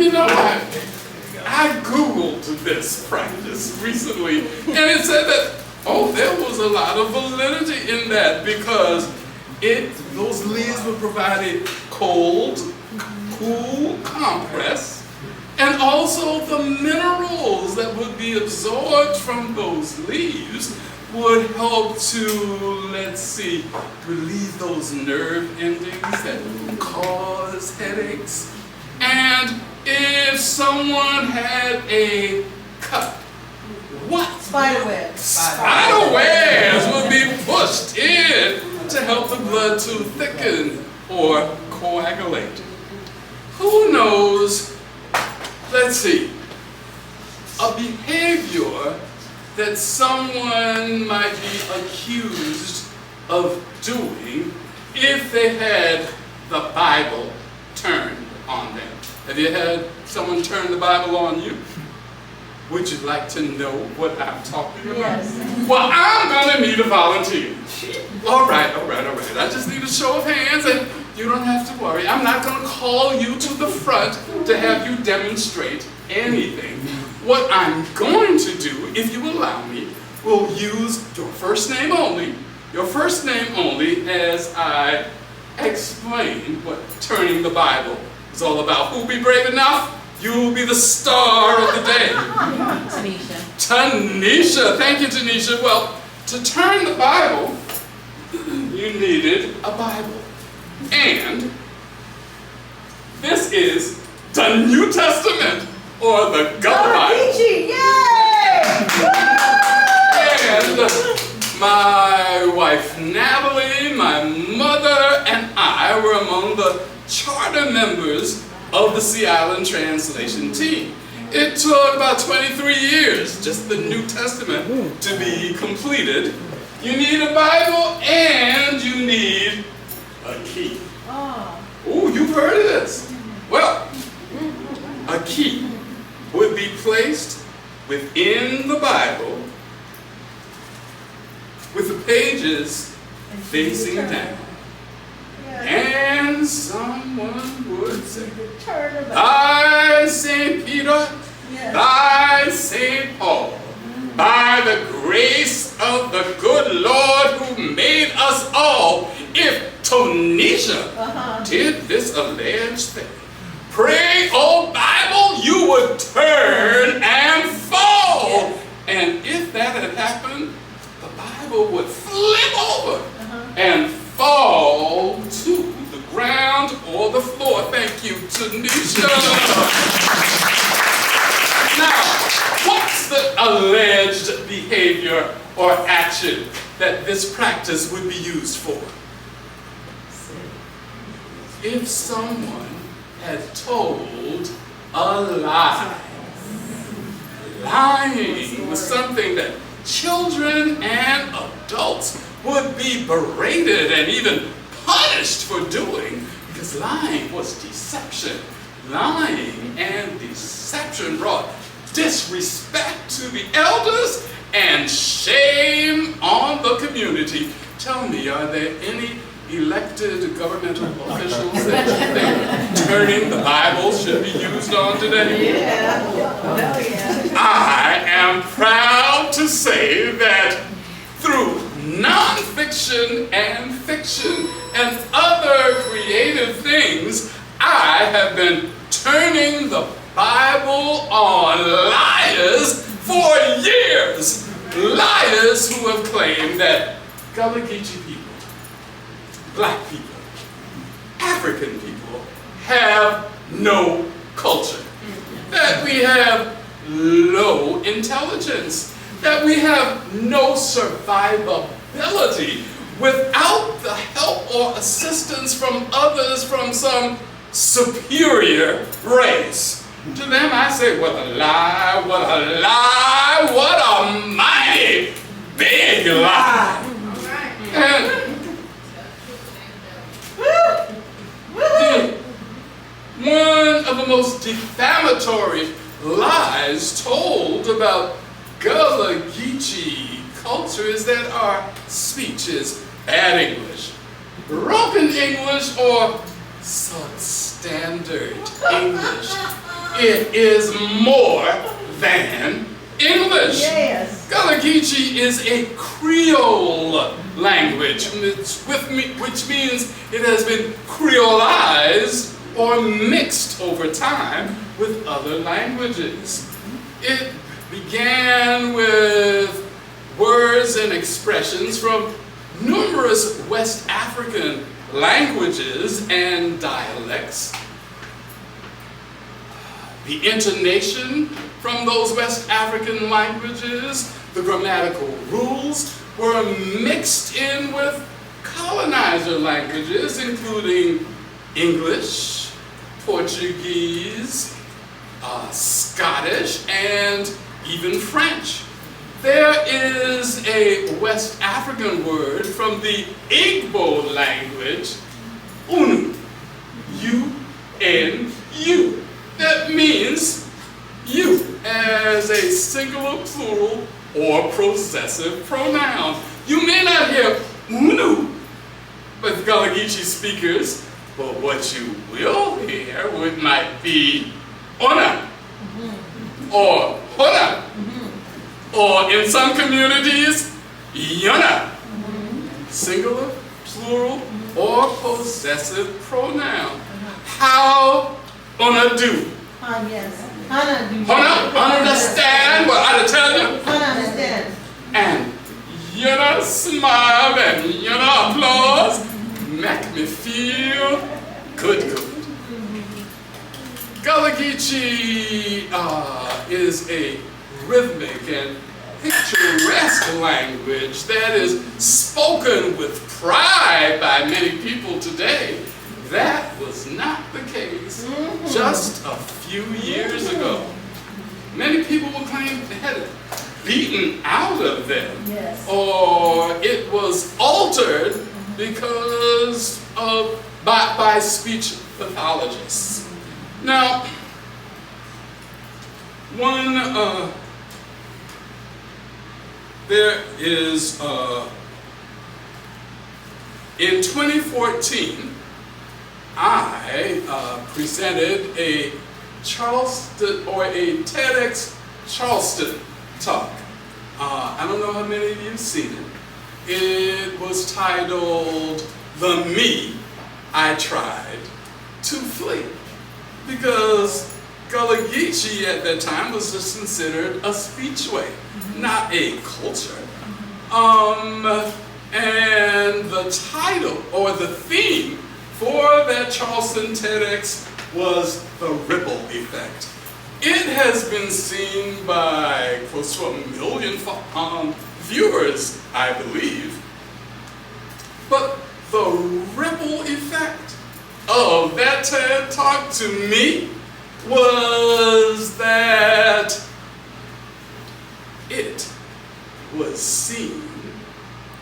I Googled this practice recently, and it said that, there was a lot of validity in that because those leaves would provide a cold, cool compress, and also the minerals that would be absorbed from those leaves would help to, relieve those nerve endings that cause headaches. And if someone had a cut, what? Spiderwebs. Spiderwebs would be pushed in to help the blood to thicken or coagulate. Who knows? Let's see. A behavior that someone might be accused of doing if they had the Bible turned on them. Have you had someone turn the Bible on you? Would you like to know what I'm talking about? Yes. Well, I'm gonna need a volunteer. All right. I just need a show of hands, and you don't have to worry. I'm not gonna call you to the front to have you demonstrate anything. What I'm going to do, if you allow me, will use your first name only, as I explain what turning the Bible is all about. Who'll be brave enough? You'll be the star of the day. Tanisha. Thank you, Tanisha. Well, to turn the Bible, you needed a Bible. And this is the New Testament, or the GULLAH Bible. Yay! And my wife Natalie, my mother, and I were among the charter members of the Sea Island translation team. It took about 23 years, just the New Testament, to be completed. You need a Bible and you need a key. Oh, you've heard of this. Well, a key would be placed within the Bible with the pages facing down. And someone would say, "Thy St. Peter, thy St. Paul, by the grace of the good Lord who made us all, if Tanisha did this alleged thing, pray, oh Bible, you would turn and fall." And if that had happened, the Bible would flip over and fall to the ground. ground or the floor. Thank you, Tanisha. Now, what's the alleged behavior or action that this practice would be used for? If someone had told a lie. Lying was something that children and adults would be berated and even punished for doing, because lying was deception. Lying and deception brought disrespect to the elders and shame on the community. Tell me, are there any elected governmental officials that you think turning the Bible should be used on today? Yeah. Well, yeah. I am proud to say that through nonfiction and fiction and other creative things, I have been turning the Bible on liars for years. Liars who have claimed that Gullah Geechee people, Black people, African people have no culture, that we have low intelligence, that we have no survivability without the help or assistance from others from some superior race. To them I say, what a lie, what a lie, what a mighty big lie. And one of the most defamatory lies told about Gullah Geechee culture is that our speech is bad English, broken English, or substandard English. It is more than English. Yes. Gullah Geechee is a Creole language, which means it has been creolized or mixed over time with other languages. It began with words and expressions from numerous West African languages and dialects. The intonation from those West African languages, the grammatical rules, were mixed in with colonizer languages, including English, Portuguese, Scottish, and even French. There is a West African word from the Igbo language, unu, U-N-U. That means you as a singular, plural, or possessive pronoun. You may not hear unu with Gullah Geechee speakers, but what you will hear might be ona, or hona, or in some communities, yana. Singular, plural, or possessive pronoun. How ona do? Yes. Hana do. Hona understand what I tell you? Hana understand. And yana smile and yana applause make me feel good. Gullah Geechee is a rhythmic and picturesque language that is spoken with pride by many people today. That was not the case just a few years ago. Many people will claim they had it beaten out of them, Yes. or it was altered because of by speech pathologists. Now, there is in 2014. I presented a Charleston or a TEDx Charleston talk. I don't know how many of you have seen it. It was titled "The Me I Tried to Flee," because Gullah Geechee at that time was just considered a speechway, not a culture. And the title or the theme for that Charleston TEDx was the ripple effect. It has been seen by close to 1 million viewers, I believe. But the ripple effect of that TED Talk to me was that it was seen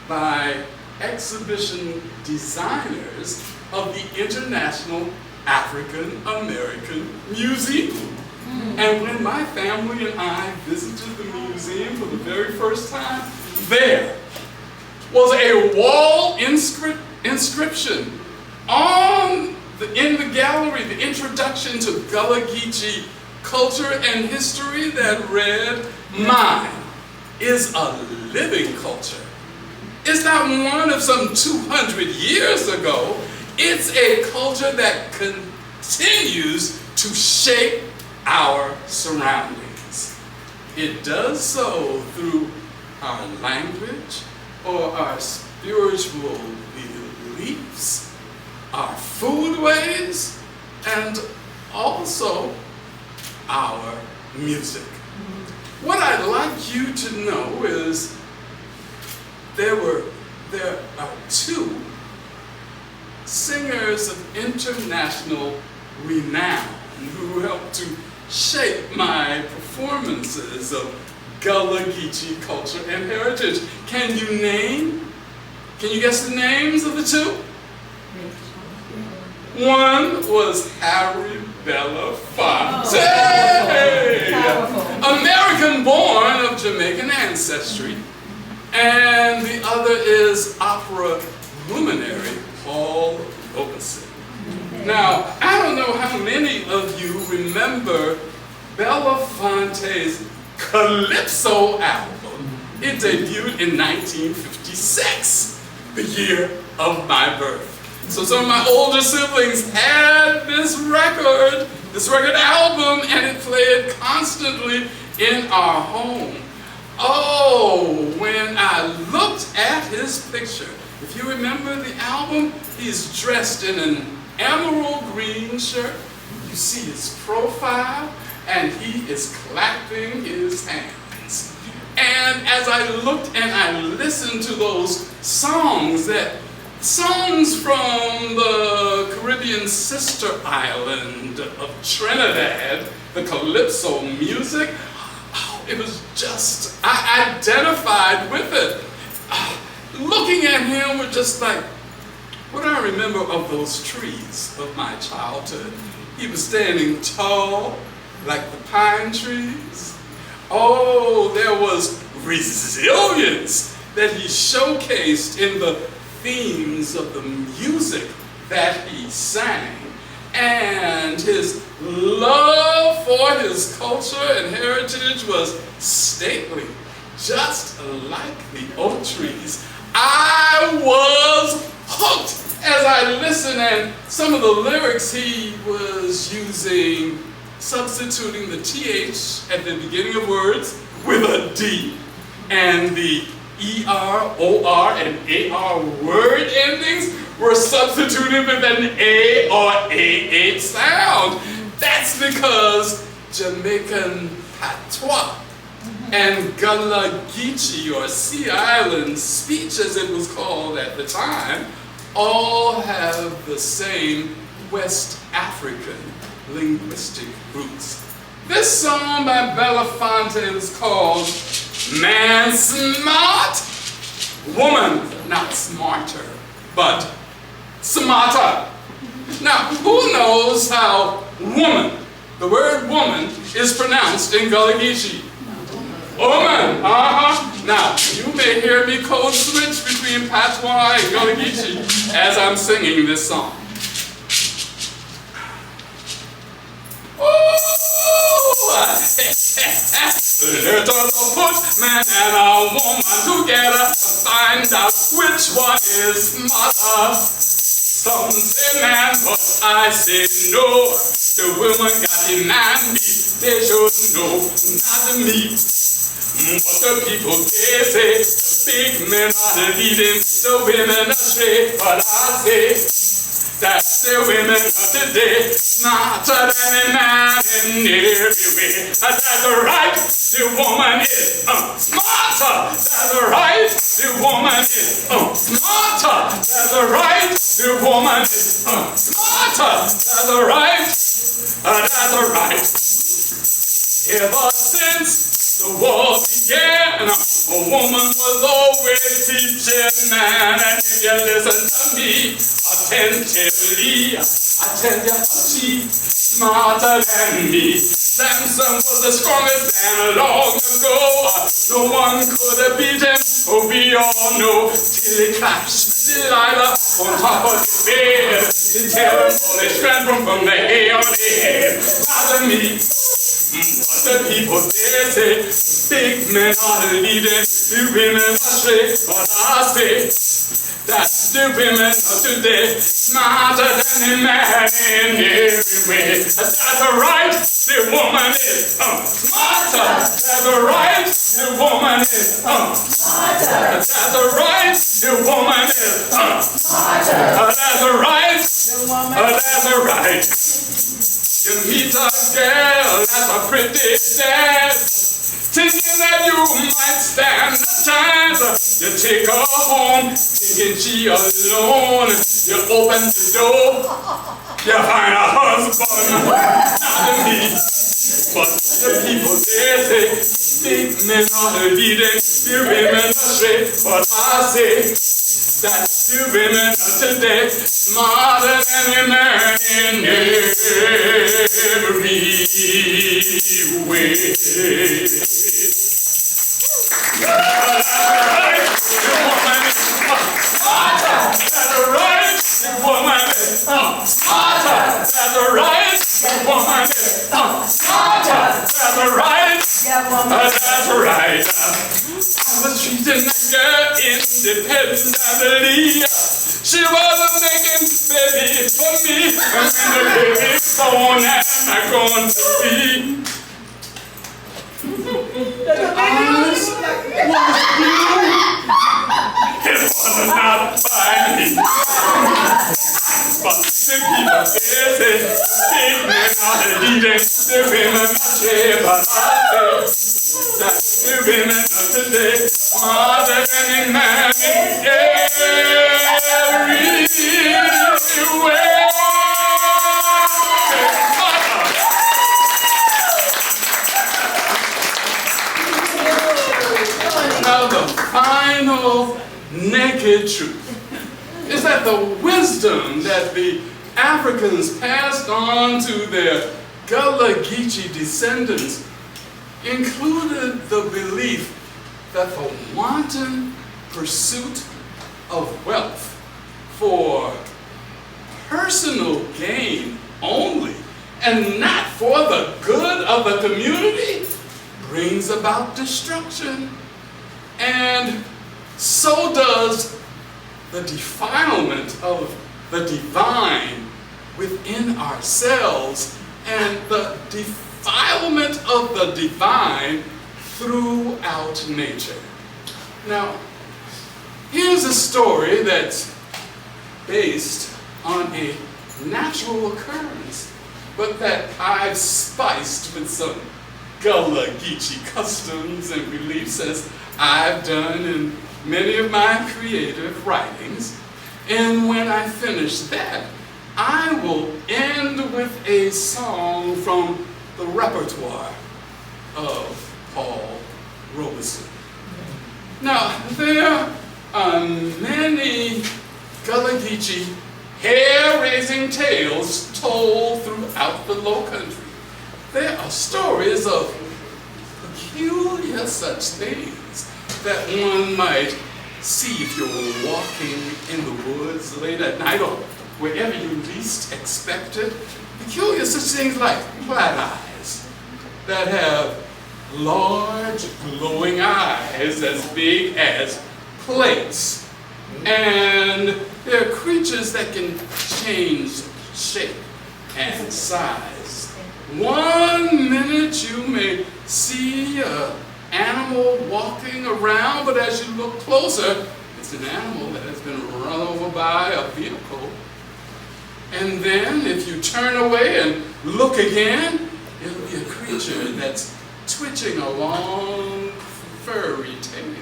by exhibition designers of the International African American Museum. And when my family and I visited the museum for the very first time, there was a wall inscription in the gallery, the introduction to Gullah Geechee culture and history that read, "Mine is a living culture." It's not one of some 200 years ago. It's a culture that continues to shape our surroundings. It does so through our language or our spiritual beliefs, our foodways, and also our music. What I'd like you to know is there are two singers of international renown who helped to shape my performances of Gullah Geechee culture and heritage. Can you guess the names of the two? One was Harry Belafonte, American born of Jamaican ancestry, and the other is opera luminary Paul Robeson. Now, I don't know how many of you remember Belafonte's Calypso album. It debuted in 1956, the year of my birth. So some of my older siblings had this record album, and it played constantly in our home. Oh, when I looked at his picture, if you remember the album, he's dressed in an emerald green shirt. You see his profile, and he is clapping his hands. And as I looked and I listened to those songs from the Caribbean sister island of Trinidad, the Calypso music, it was just, I identified with it. Looking at him was just like, what do I remember of those trees of my childhood? He was standing tall, like the pine trees. Oh, there was resilience that he showcased in the themes of the music that he sang. And his love for his culture and heritage was stately, just like the oak trees. I was hooked as I listened, and some of the lyrics he was using, substituting the TH at the beginning of words with a D, and the ER, OR, and AR word endings were substituted with an A or AH sound. That's because Jamaican patois and Gullah Geechee, or Sea Island speech as it was called at the time, all have the same West African linguistic roots. This song by Belafonte is called Man Smart, Woman Not Smarter, but Smarter. Now, who knows how woman, the word woman, is pronounced in Gullah Geechee? Woman, Now, you may hear me code switch between patois and Gullah Geechee as I'm singing this song. Let us put man and a woman together to find out which one is mother. Some say man, but I say no. The woman got the man beat, they should know, not the meat. But the people, they say, the big men are leading the women astray. But I say, That's the women of today, smarter than a man in every way. That's right, the woman is smarter. That's right, the woman is smarter. That's right, the woman is smarter. That's right, that's right. Ever since the war began, a woman was always teaching man. And if you listen to me attentively, I tell you she's smarter than me. Samson was the strongest man long ago. No one could have beat him, we all know. Till he clashed with Delilah on top of his bed. To tell him all his strength from the hair on his head. Not to me. But the people dare say, big men are leading, the women astray. But I say, that's the women of today, smarter than a man in every way. That's right, the woman is smarter. That's right, the woman is smarter. That's right, the woman is smarter. That's right, that's right. You meet a girl that's a pretty sad, thinking that you might stand a chance. You take her home, thinking she alone. You open the door, you find a husband, not a me. But the people there say, big men are leading, the women astray. But I say, that's the women of today, smarter than a man in every way. That's right, the woman is smarter. That's right, the woman is smarter. That's right, that's right. I was treating the girl independently. She wasn't making babies for me. And when the baby's born, am I going to be? It was not by me. But the people say, big men are leading, the women are stray. But I say, that's the women of today, smarter than a man in every way. Now the final naked truth is that the wisdom that the Africans passed on to their Gullah Geechee descendants included the belief that the wanton pursuit of wealth for personal gain only and not for the good of the community brings about destruction. And so does the defilement of the divine within ourselves and the defilement of the divine throughout nature. Now, here's a story that's based on a natural occurrence, but that I've spiced with some Gullah Geechee customs and beliefs, as I've done in many of my creative writings. And when I finish that, I will end with a song from the repertoire of Paul Robeson. Now, there are many Gullah Geechee hair-raising tales told throughout the Low Country. There are stories of peculiar such things that one might see if you're walking in the woods late at night or wherever you least expect it. Peculiar such things like flat eyes that have large glowing eyes as big as plates. And they're creatures that can change shape and size. 1 minute you may see an animal walking around, but as you look closer, it's an animal that has been run over by a vehicle. And then if you turn away and look again, it'll be a creature that's twitching a long furry tail.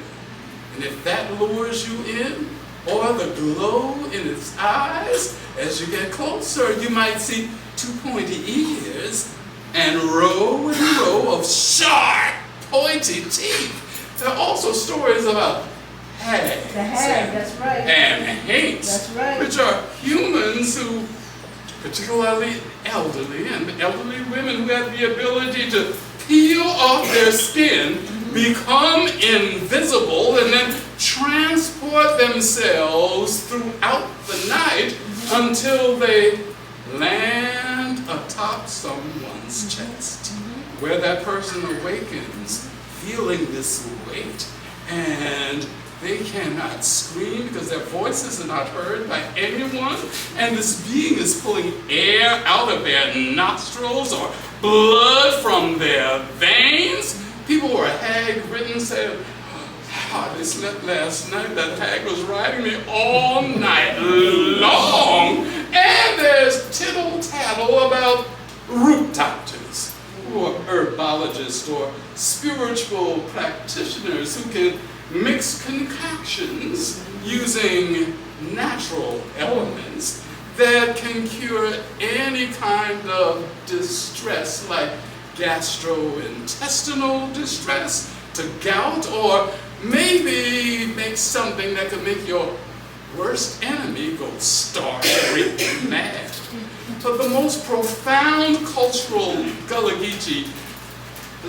And if that lures you in, or the glow in its eyes, as you get closer, you might see 2 pointy ears and row of sharp, pointy teeth. There are also stories about hags. The hag, that's right. And haints, That's right. which are humans who, particularly elderly women who have the ability to peel off their skin, become invisible, and then transport themselves throughout the night until they land atop someone's chest, where that person awakens feeling this weight, and they cannot scream because their voices are not heard by anyone, and this being is pulling air out of their nostrils or blood from their veins. People who are hag-ridden said, I slept last night. That hag was riding me all night long. And there's tittle-tattle about root doctors who are herbologists or spiritual practitioners who can mix concoctions using natural elements that can cure any kind of distress, like gastrointestinal distress to gout, or maybe make something that could make your worst enemy go stark-raving mad. But the most profound cultural Gullah Geechee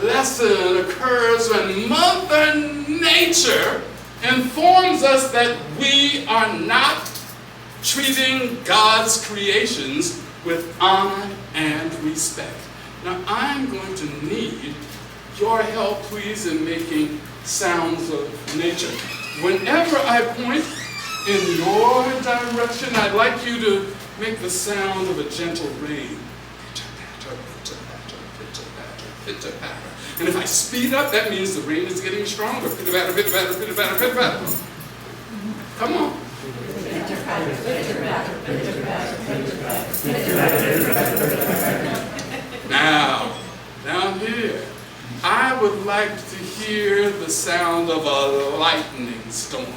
lesson occurs when Mother Nature informs us that we are not treating God's creations with honor and respect. Now, I'm going to need your help, please, in making sounds of nature. Whenever I point in your direction, I'd like you to make the sound of a gentle rain. Pitter-patter, pitter-patter, pitter-patter, pitter-patter. And if I speed up, that means the rain is getting stronger. Pitter-patter, pitter-patter, pitter-patter, pitter-patter. Come on. Pitter-patter, pitter-patter, pitter-patter, pitter-patter. Now, down here, I would like to hear the sound of a lightning storm.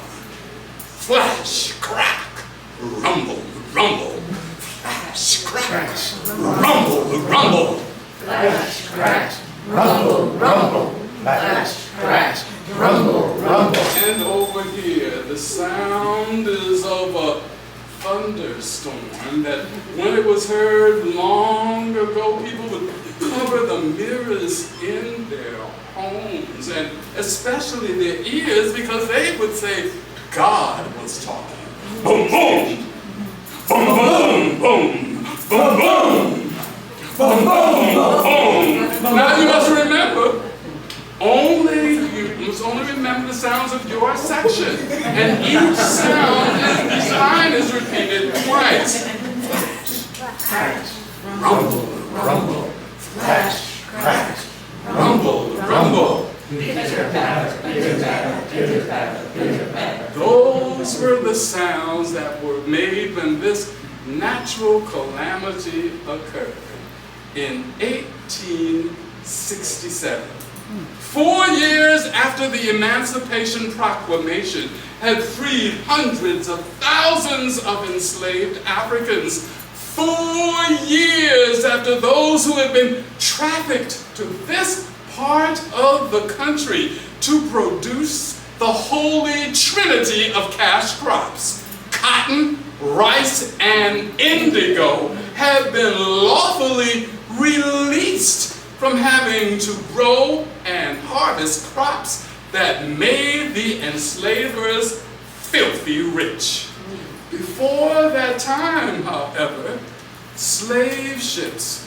Flash, crack, rumble, rumble. Flash, crack, rumble, rumble. Flash, crash, rumble, rumble. Flash, crash, rumble, rumble. And over here, the sound is of a thunderstorm that when it was heard long ago, people would cover the mirrors in their homes, and especially their ears, because they would say God was talking. Boom, boom, boom, boom, boom, boom, boom, boom, boom, boom. Now you must remember, you must only remember the sounds of your section, and each sound, each line is repeated twice. Flash, crash, rumble, rumble. Flash, crash, rumble, rumble. Pitter-patter, pitter-patter, pitter-patter, pitter-patter. Those were the sounds that were made when this natural calamity occurred in 1867. 4 years after the Emancipation Proclamation had freed hundreds of thousands of enslaved Africans. 4 years after those who had been trafficked to this part of the country to produce the holy trinity of cash crops, cotton, rice, and indigo, have been lawfully released from having to grow and harvest crops that made the enslavers filthy rich. Before that time, however, slave ships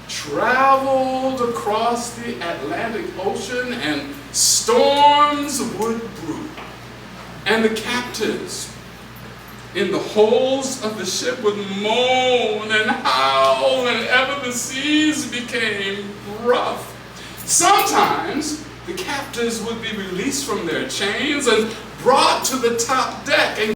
traveled across the Atlantic Ocean and storms would brew. And the captives in the holds of the ship would moan and howl whenever the seas became rough. Sometimes the captives would be released from their chains and brought to the top deck and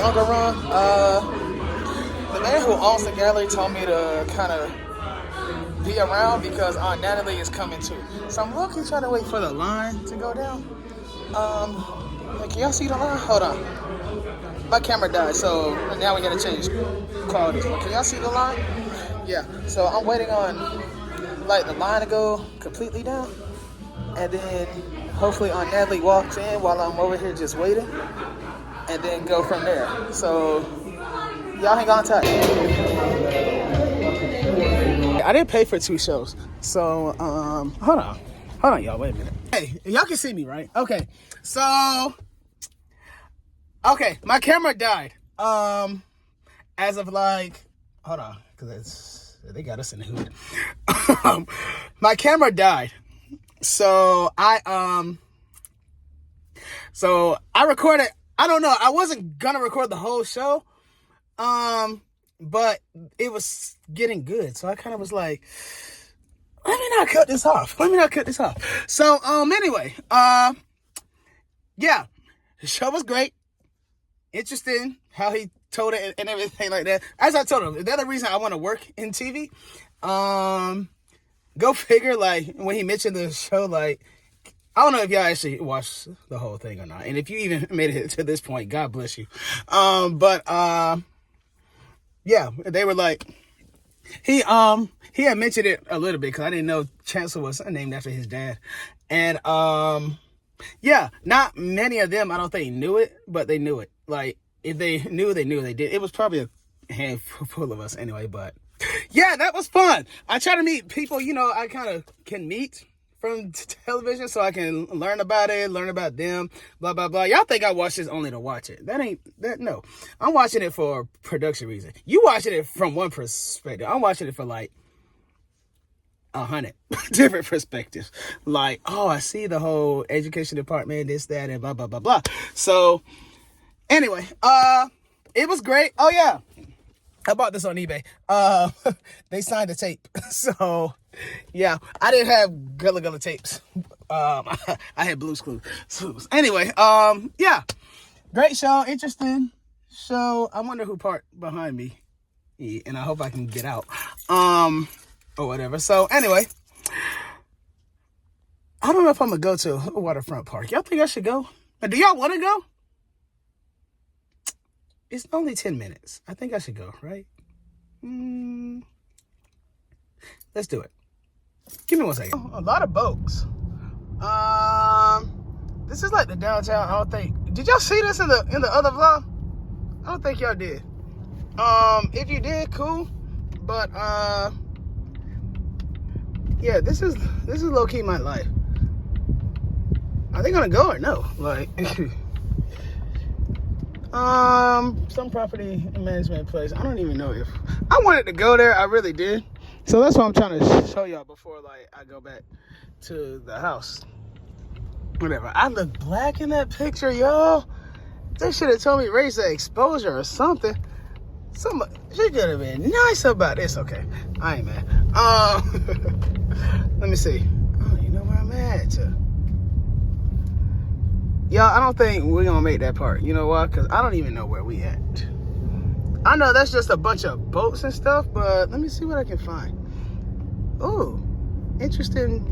longer run. The man who owns the gallery told me to kind of be around because Aunt Natalie is coming too. So I'm looking, trying to wait for the line to go down. Can y'all see the line? Hold on. My camera died, so now we gotta change quality. Can y'all see the line? Yeah. So I'm waiting on like the line to go completely down, and then hopefully Aunt Natalie walks in while I'm over here just waiting, and then go from there. So y'all hang on tight. I didn't pay for 2 shows, so hold on, y'all. Wait a minute. Hey, y'all can see me, right? Okay. So, my camera died. As of like, hold on, because they got us in the hood. My camera died. So I recorded. I don't know. I wasn't gonna record the whole show, but it was getting good. So I kind of was like, let me not cut this off. So anyway, yeah, the show was great. Interesting how he told it and everything like that. As I told him, the other reason I want to work in TV, go figure, like, when he mentioned the show, like, I don't know if y'all actually watched the whole thing or not. And if you even made it to this point, God bless you. Yeah, they were like, he had mentioned it a little bit because I didn't know Chancellor was named after his dad. And, yeah, not many of them, I don't think, knew it, but they knew it. Like, if they knew, they did. It was probably a handful of us anyway, but yeah, that was fun. I try to meet people, you know, I kind of can meet from television so I can learn about it, learn about them, blah, blah, blah. Y'all think I watch this only to watch it. No. I'm watching it for production reason. You watching it from one perspective. I'm watching it for like 100 different perspectives. Like, oh, I see the whole education department, this, that, and blah, blah, blah, blah. So anyway, it was great. Oh yeah, I bought this on eBay. They signed the tape. So yeah, I didn't have Gullah tapes. I had Blue's Clues. Anyway, yeah, great show, interesting show. I wonder who parked behind me, and I hope I can get out, or whatever. So anyway, I don't know if I'm gonna go to a waterfront park. Y'all think I should go? Do y'all want to go? It's only 10 minutes. I think I should go, right? Let's do it. Give me 1 second. A lot of boats. This is like the downtown. I don't think. Did y'all see this in the other vlog? I don't think y'all did. If you did, cool. But yeah, this is low key my life. Are they gonna go or no? Like. Some property management place. I don't even know if I wanted to go there. I really did. So that's what I'm trying to show y'all before, like, I go back to the house. Whatever. I look black in that picture, y'all. They should have told me raise the exposure or something. She could have been nice about this. Okay, I ain't mad. Let me see. Oh, you know where I'm at. Y'all, I don't think we're gonna make that part. You know why? Because I don't even know where we at. I know that's just a bunch of boats and stuff, but let me see what I can find. Oh, interesting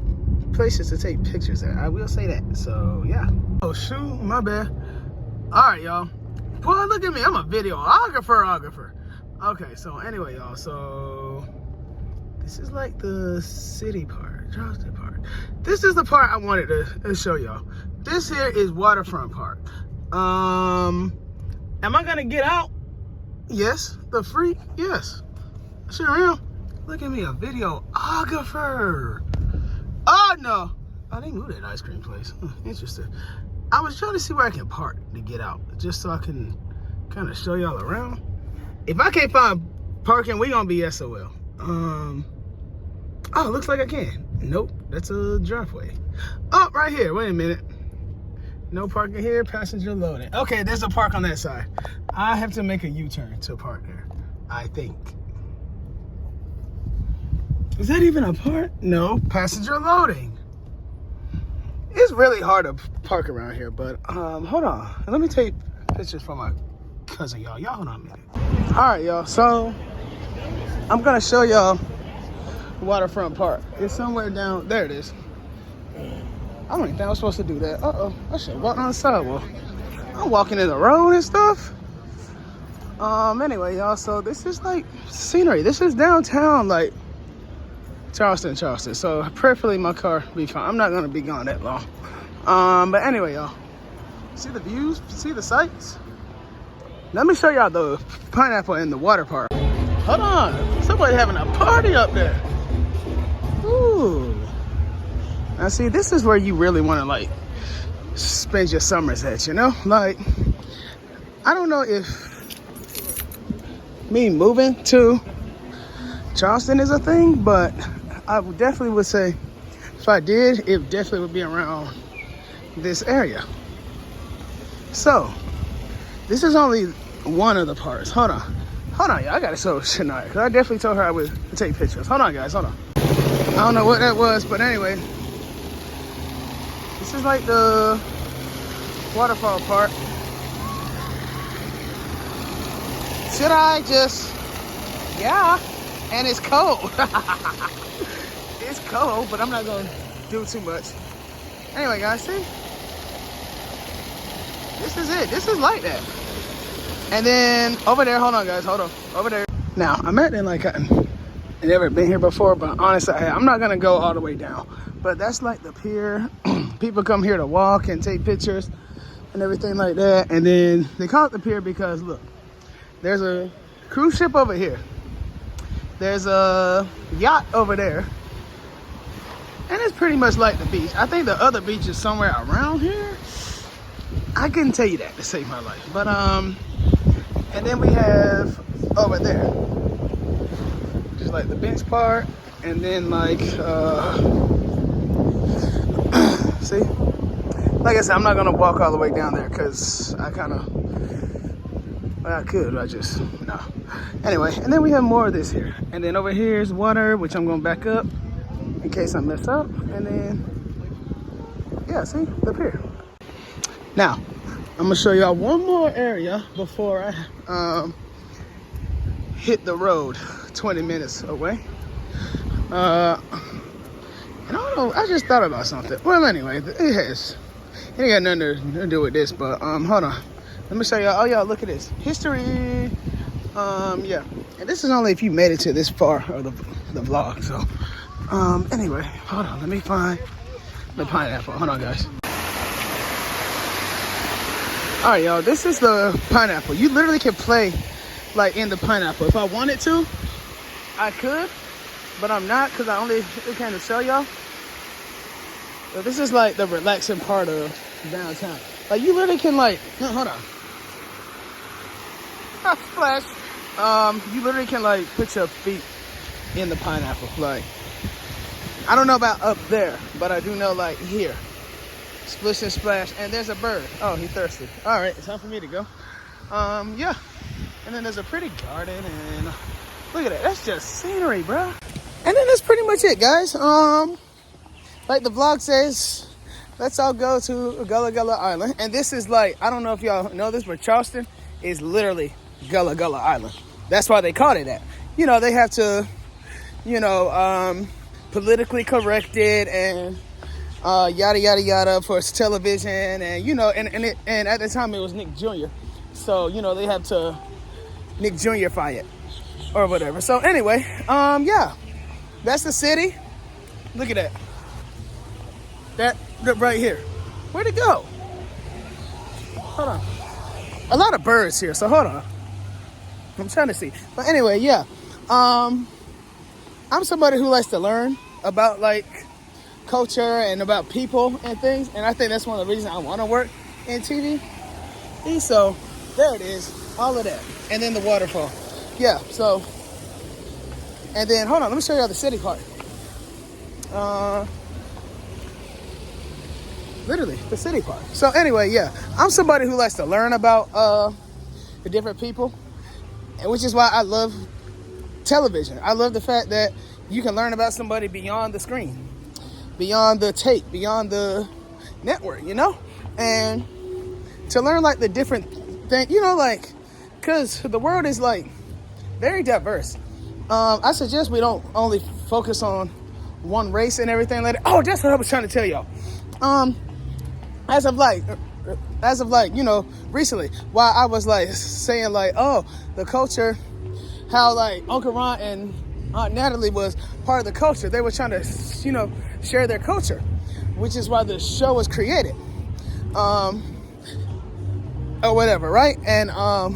places to take pictures at. I will say that. So, yeah. Oh, shoot, my bad. All right, y'all. Boy, look at me. I'm a videographer. Okay, so anyway, y'all. So, this is like the city part, Charleston part. This is the part I wanted to show y'all. This here is Waterfront Park. Am I gonna get out? Yes. The freak? Yes. Sure am. Look at me, a videographer. Oh no. Oh, they moved that ice cream place. Interesting. I was trying to see where I can park to get out, just so I can kind of show y'all around. If I can't find parking, we gonna be SOL. Oh, looks like I can. Nope, that's a driveway. Oh, right here. Wait a minute. No parking here, passenger loading. Okay, there's a park on that side. I have to make a U-turn to park there, I think. Is that even a park? No, passenger loading. It's really hard to park around here, but hold on. Let me take pictures for my cousin, y'all. Y'all hold on a minute. All right, y'all. So I'm gonna show y'all waterfront park. It's somewhere down there. It is. I don't even think I was supposed to do that. I should walk on the sidewalk. I'm walking in the road and stuff. Anyway, y'all. So this is like scenery. This is downtown, like Charleston. So prayerfully my car be fine. I'm not gonna be gone that long. But anyway, y'all. See the views? See the sights? Let me show y'all the pineapple in the water park. Hold on. Somebody having a party up there. Ooh. Now see, this is where you really want to like spend your summers at, you know? Like, I don't know if me moving to Charleston is a thing, but I definitely would say if I did, it definitely would be around this area. So, this is only one of the parts. Hold on, y'all. I gotta show Shania, because I definitely told her I would take pictures. Hold on, guys, hold on. I don't know what that was, but anyway. This is like the waterfall part. Should I just, yeah, and it's cold. It's cold, but I'm not gonna do too much. Anyway, guys, see? This is it. This is like that. And then over there, hold on, guys, hold on. Over there. Now, I'm acting like I've never been here before, but honestly, I'm not gonna go all the way down. But that's like the pier. People come here to walk and take pictures and everything like that. And then they call it the pier because, look, there's a cruise ship over here. There's a yacht over there. And it's pretty much like the beach. I think the other beach is somewhere around here. I couldn't tell you that to save my life. But, and then we have over there, just like the bench part. And then like, see? Like I said, I'm not gonna walk all the way down there because I could, I just, no. Anyway, and then we have more of this here. And then over here is water, which I'm gonna back up in case I mess up. And then, yeah, see, the pier. Now, I'm gonna show y'all one more area before I hit the road 20 minutes away. And I don't know, I just thought about something. Well, anyway, it ain't got nothing to do with this, but hold on. Let me show y'all. Oh, y'all, look at this. History. Yeah. And this is only if you made it to this far of the vlog. So, anyway, hold on. Let me find the pineapple. Hold on, guys. All right, y'all. This is the pineapple. You literally can play, like, in the pineapple. If I wanted to, I could. But I'm not, because I only came to show y'all. So this is, like, the relaxing part of downtown. Like, you literally can, like, no, hold on. Splash. You literally can, like, put your feet in the pineapple. Like, I don't know about up there, but I do know, like, here. Splish and splash. And there's a bird. Oh, he's thirsty. All right, it's time for me to go. Yeah. And then there's a pretty garden, and look at that. That's just scenery, bro. And then that's pretty much it, guys. Like the vlog says, let's all go to GULLAH Island. And this is like, I don't know if y'all know this, but Charleston is literally GULLAH Island. That's why they called it that. You know, they have to, you know, politically correct it and yada, yada, yada for television. And, you know, and at the time it was Nick Jr. So, you know, they have to Nick Jr.-fy it or whatever. So anyway, yeah, that's the city. Look at that. That right here. Where'd it go? Hold on. A lot of birds here, so hold on. I'm trying to see. But anyway, yeah. I'm somebody who likes to learn about like culture and about people and things. And I think that's one of the reasons I want to work in TV. And so there it is. All of that. And then the waterfall. Yeah, so. And then, hold on. Let me show you the city part. Literally, the city part. So anyway, yeah, I'm somebody who likes to learn about the different people, and which is why I love television. I love the fact that you can learn about somebody beyond the screen, beyond the tape, beyond the network, you know? And to learn like the different things, you know, like because the world is like very diverse. I suggest we don't only focus on one race and everything like that. Oh, that's what I was trying to tell y'all. As of like, you know, recently, while I was like saying like, oh, the culture, how like Uncle Ron and Aunt Natalie was part of the culture. They were trying to, you know, share their culture, which is why the show was created. Or whatever, right? And I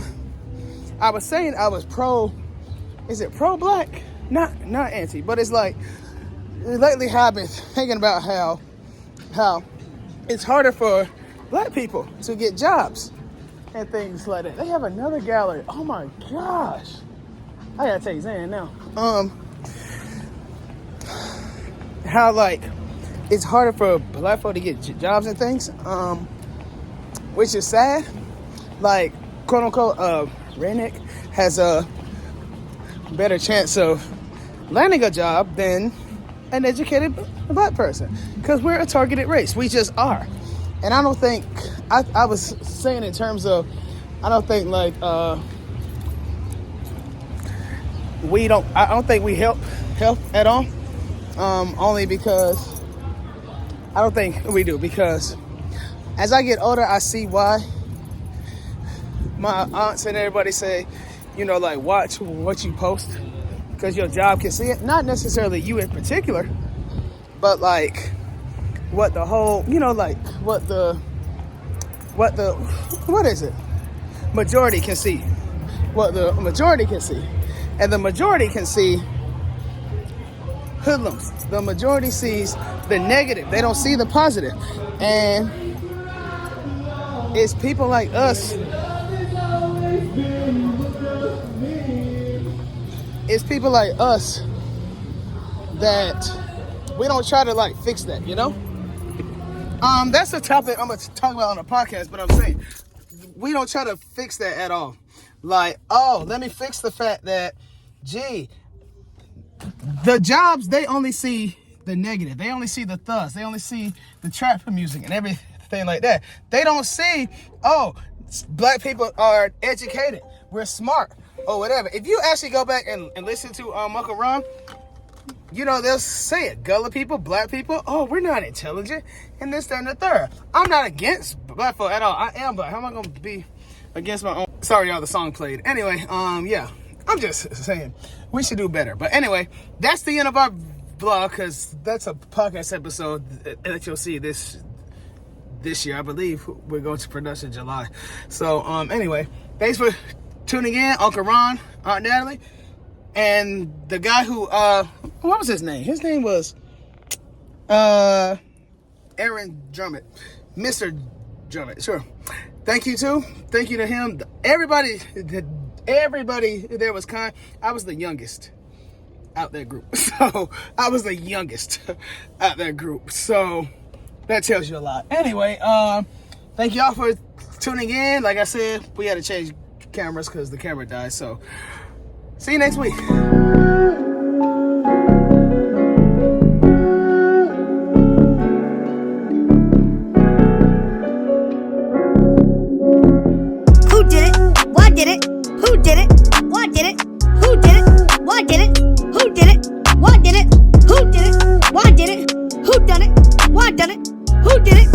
was saying I was pro-black? Not anti, but it's like, lately I've been thinking about how it's harder for black people to get jobs and things like that. They have another gallery. Oh my gosh. I gotta take Zan now. How like it's harder for black folk to get jobs and things, which is sad. Like, quote unquote, redneck has a better chance of landing a job than an educated black person, because we're a targeted race. We just are. And I don't think, I was saying in terms of, I don't think like, I don't think we help at all. Only because, I don't think we do, because as I get older, I see why my aunts and everybody say, you know, like, watch what you post, because your job can see it. Not necessarily you in particular, but like what the whole, you know, like what is it? Majority can see. What the majority can see. And the majority can see hoodlums. The majority sees the negative. They don't see the positive. And it's people like us. It's people like us that we don't try to like fix that, you know? That's a topic I'm gonna talk about on the podcast, but I'm saying we don't try to fix that at all. Like, oh, let me fix the fact that, gee, the jobs, they only see the negative. They only see the thugs. They only see the trap music and everything like that. They don't see, oh, black people are educated. We're smart or whatever. If you actually go back and listen to Uncle Ron, you know, they'll say it. Gullah people, black people, oh, we're not intelligent, and this, that, and the third. I'm not against black folk at all. I am black. How am I going to be against my own? Sorry, y'all, the song played. Anyway, yeah, I'm just saying we should do better. But anyway, that's the end of our vlog, because that's a podcast episode that you'll see this year. I believe we're going to production in July. So, anyway, thanks for tuning in. Uncle Ron, Aunt Natalie, and the guy who, what was his name? His name was Aaron Drummond. Mr. Drummond, sure. Thank you, too. Thank you to him. Everybody there was kind. I was the youngest out that group. So, I was the youngest out that group. So, that tells you a lot. Anyway, thank y'all for tuning in. Like I said, we had to change cameras because the camera died. So, see you next week. Who did it? Why did it? Who did it? Why did it? Who did it? Why did it? Who did it? Why did it? Who did it? Why did it? Who done it? Why done it? Who did it?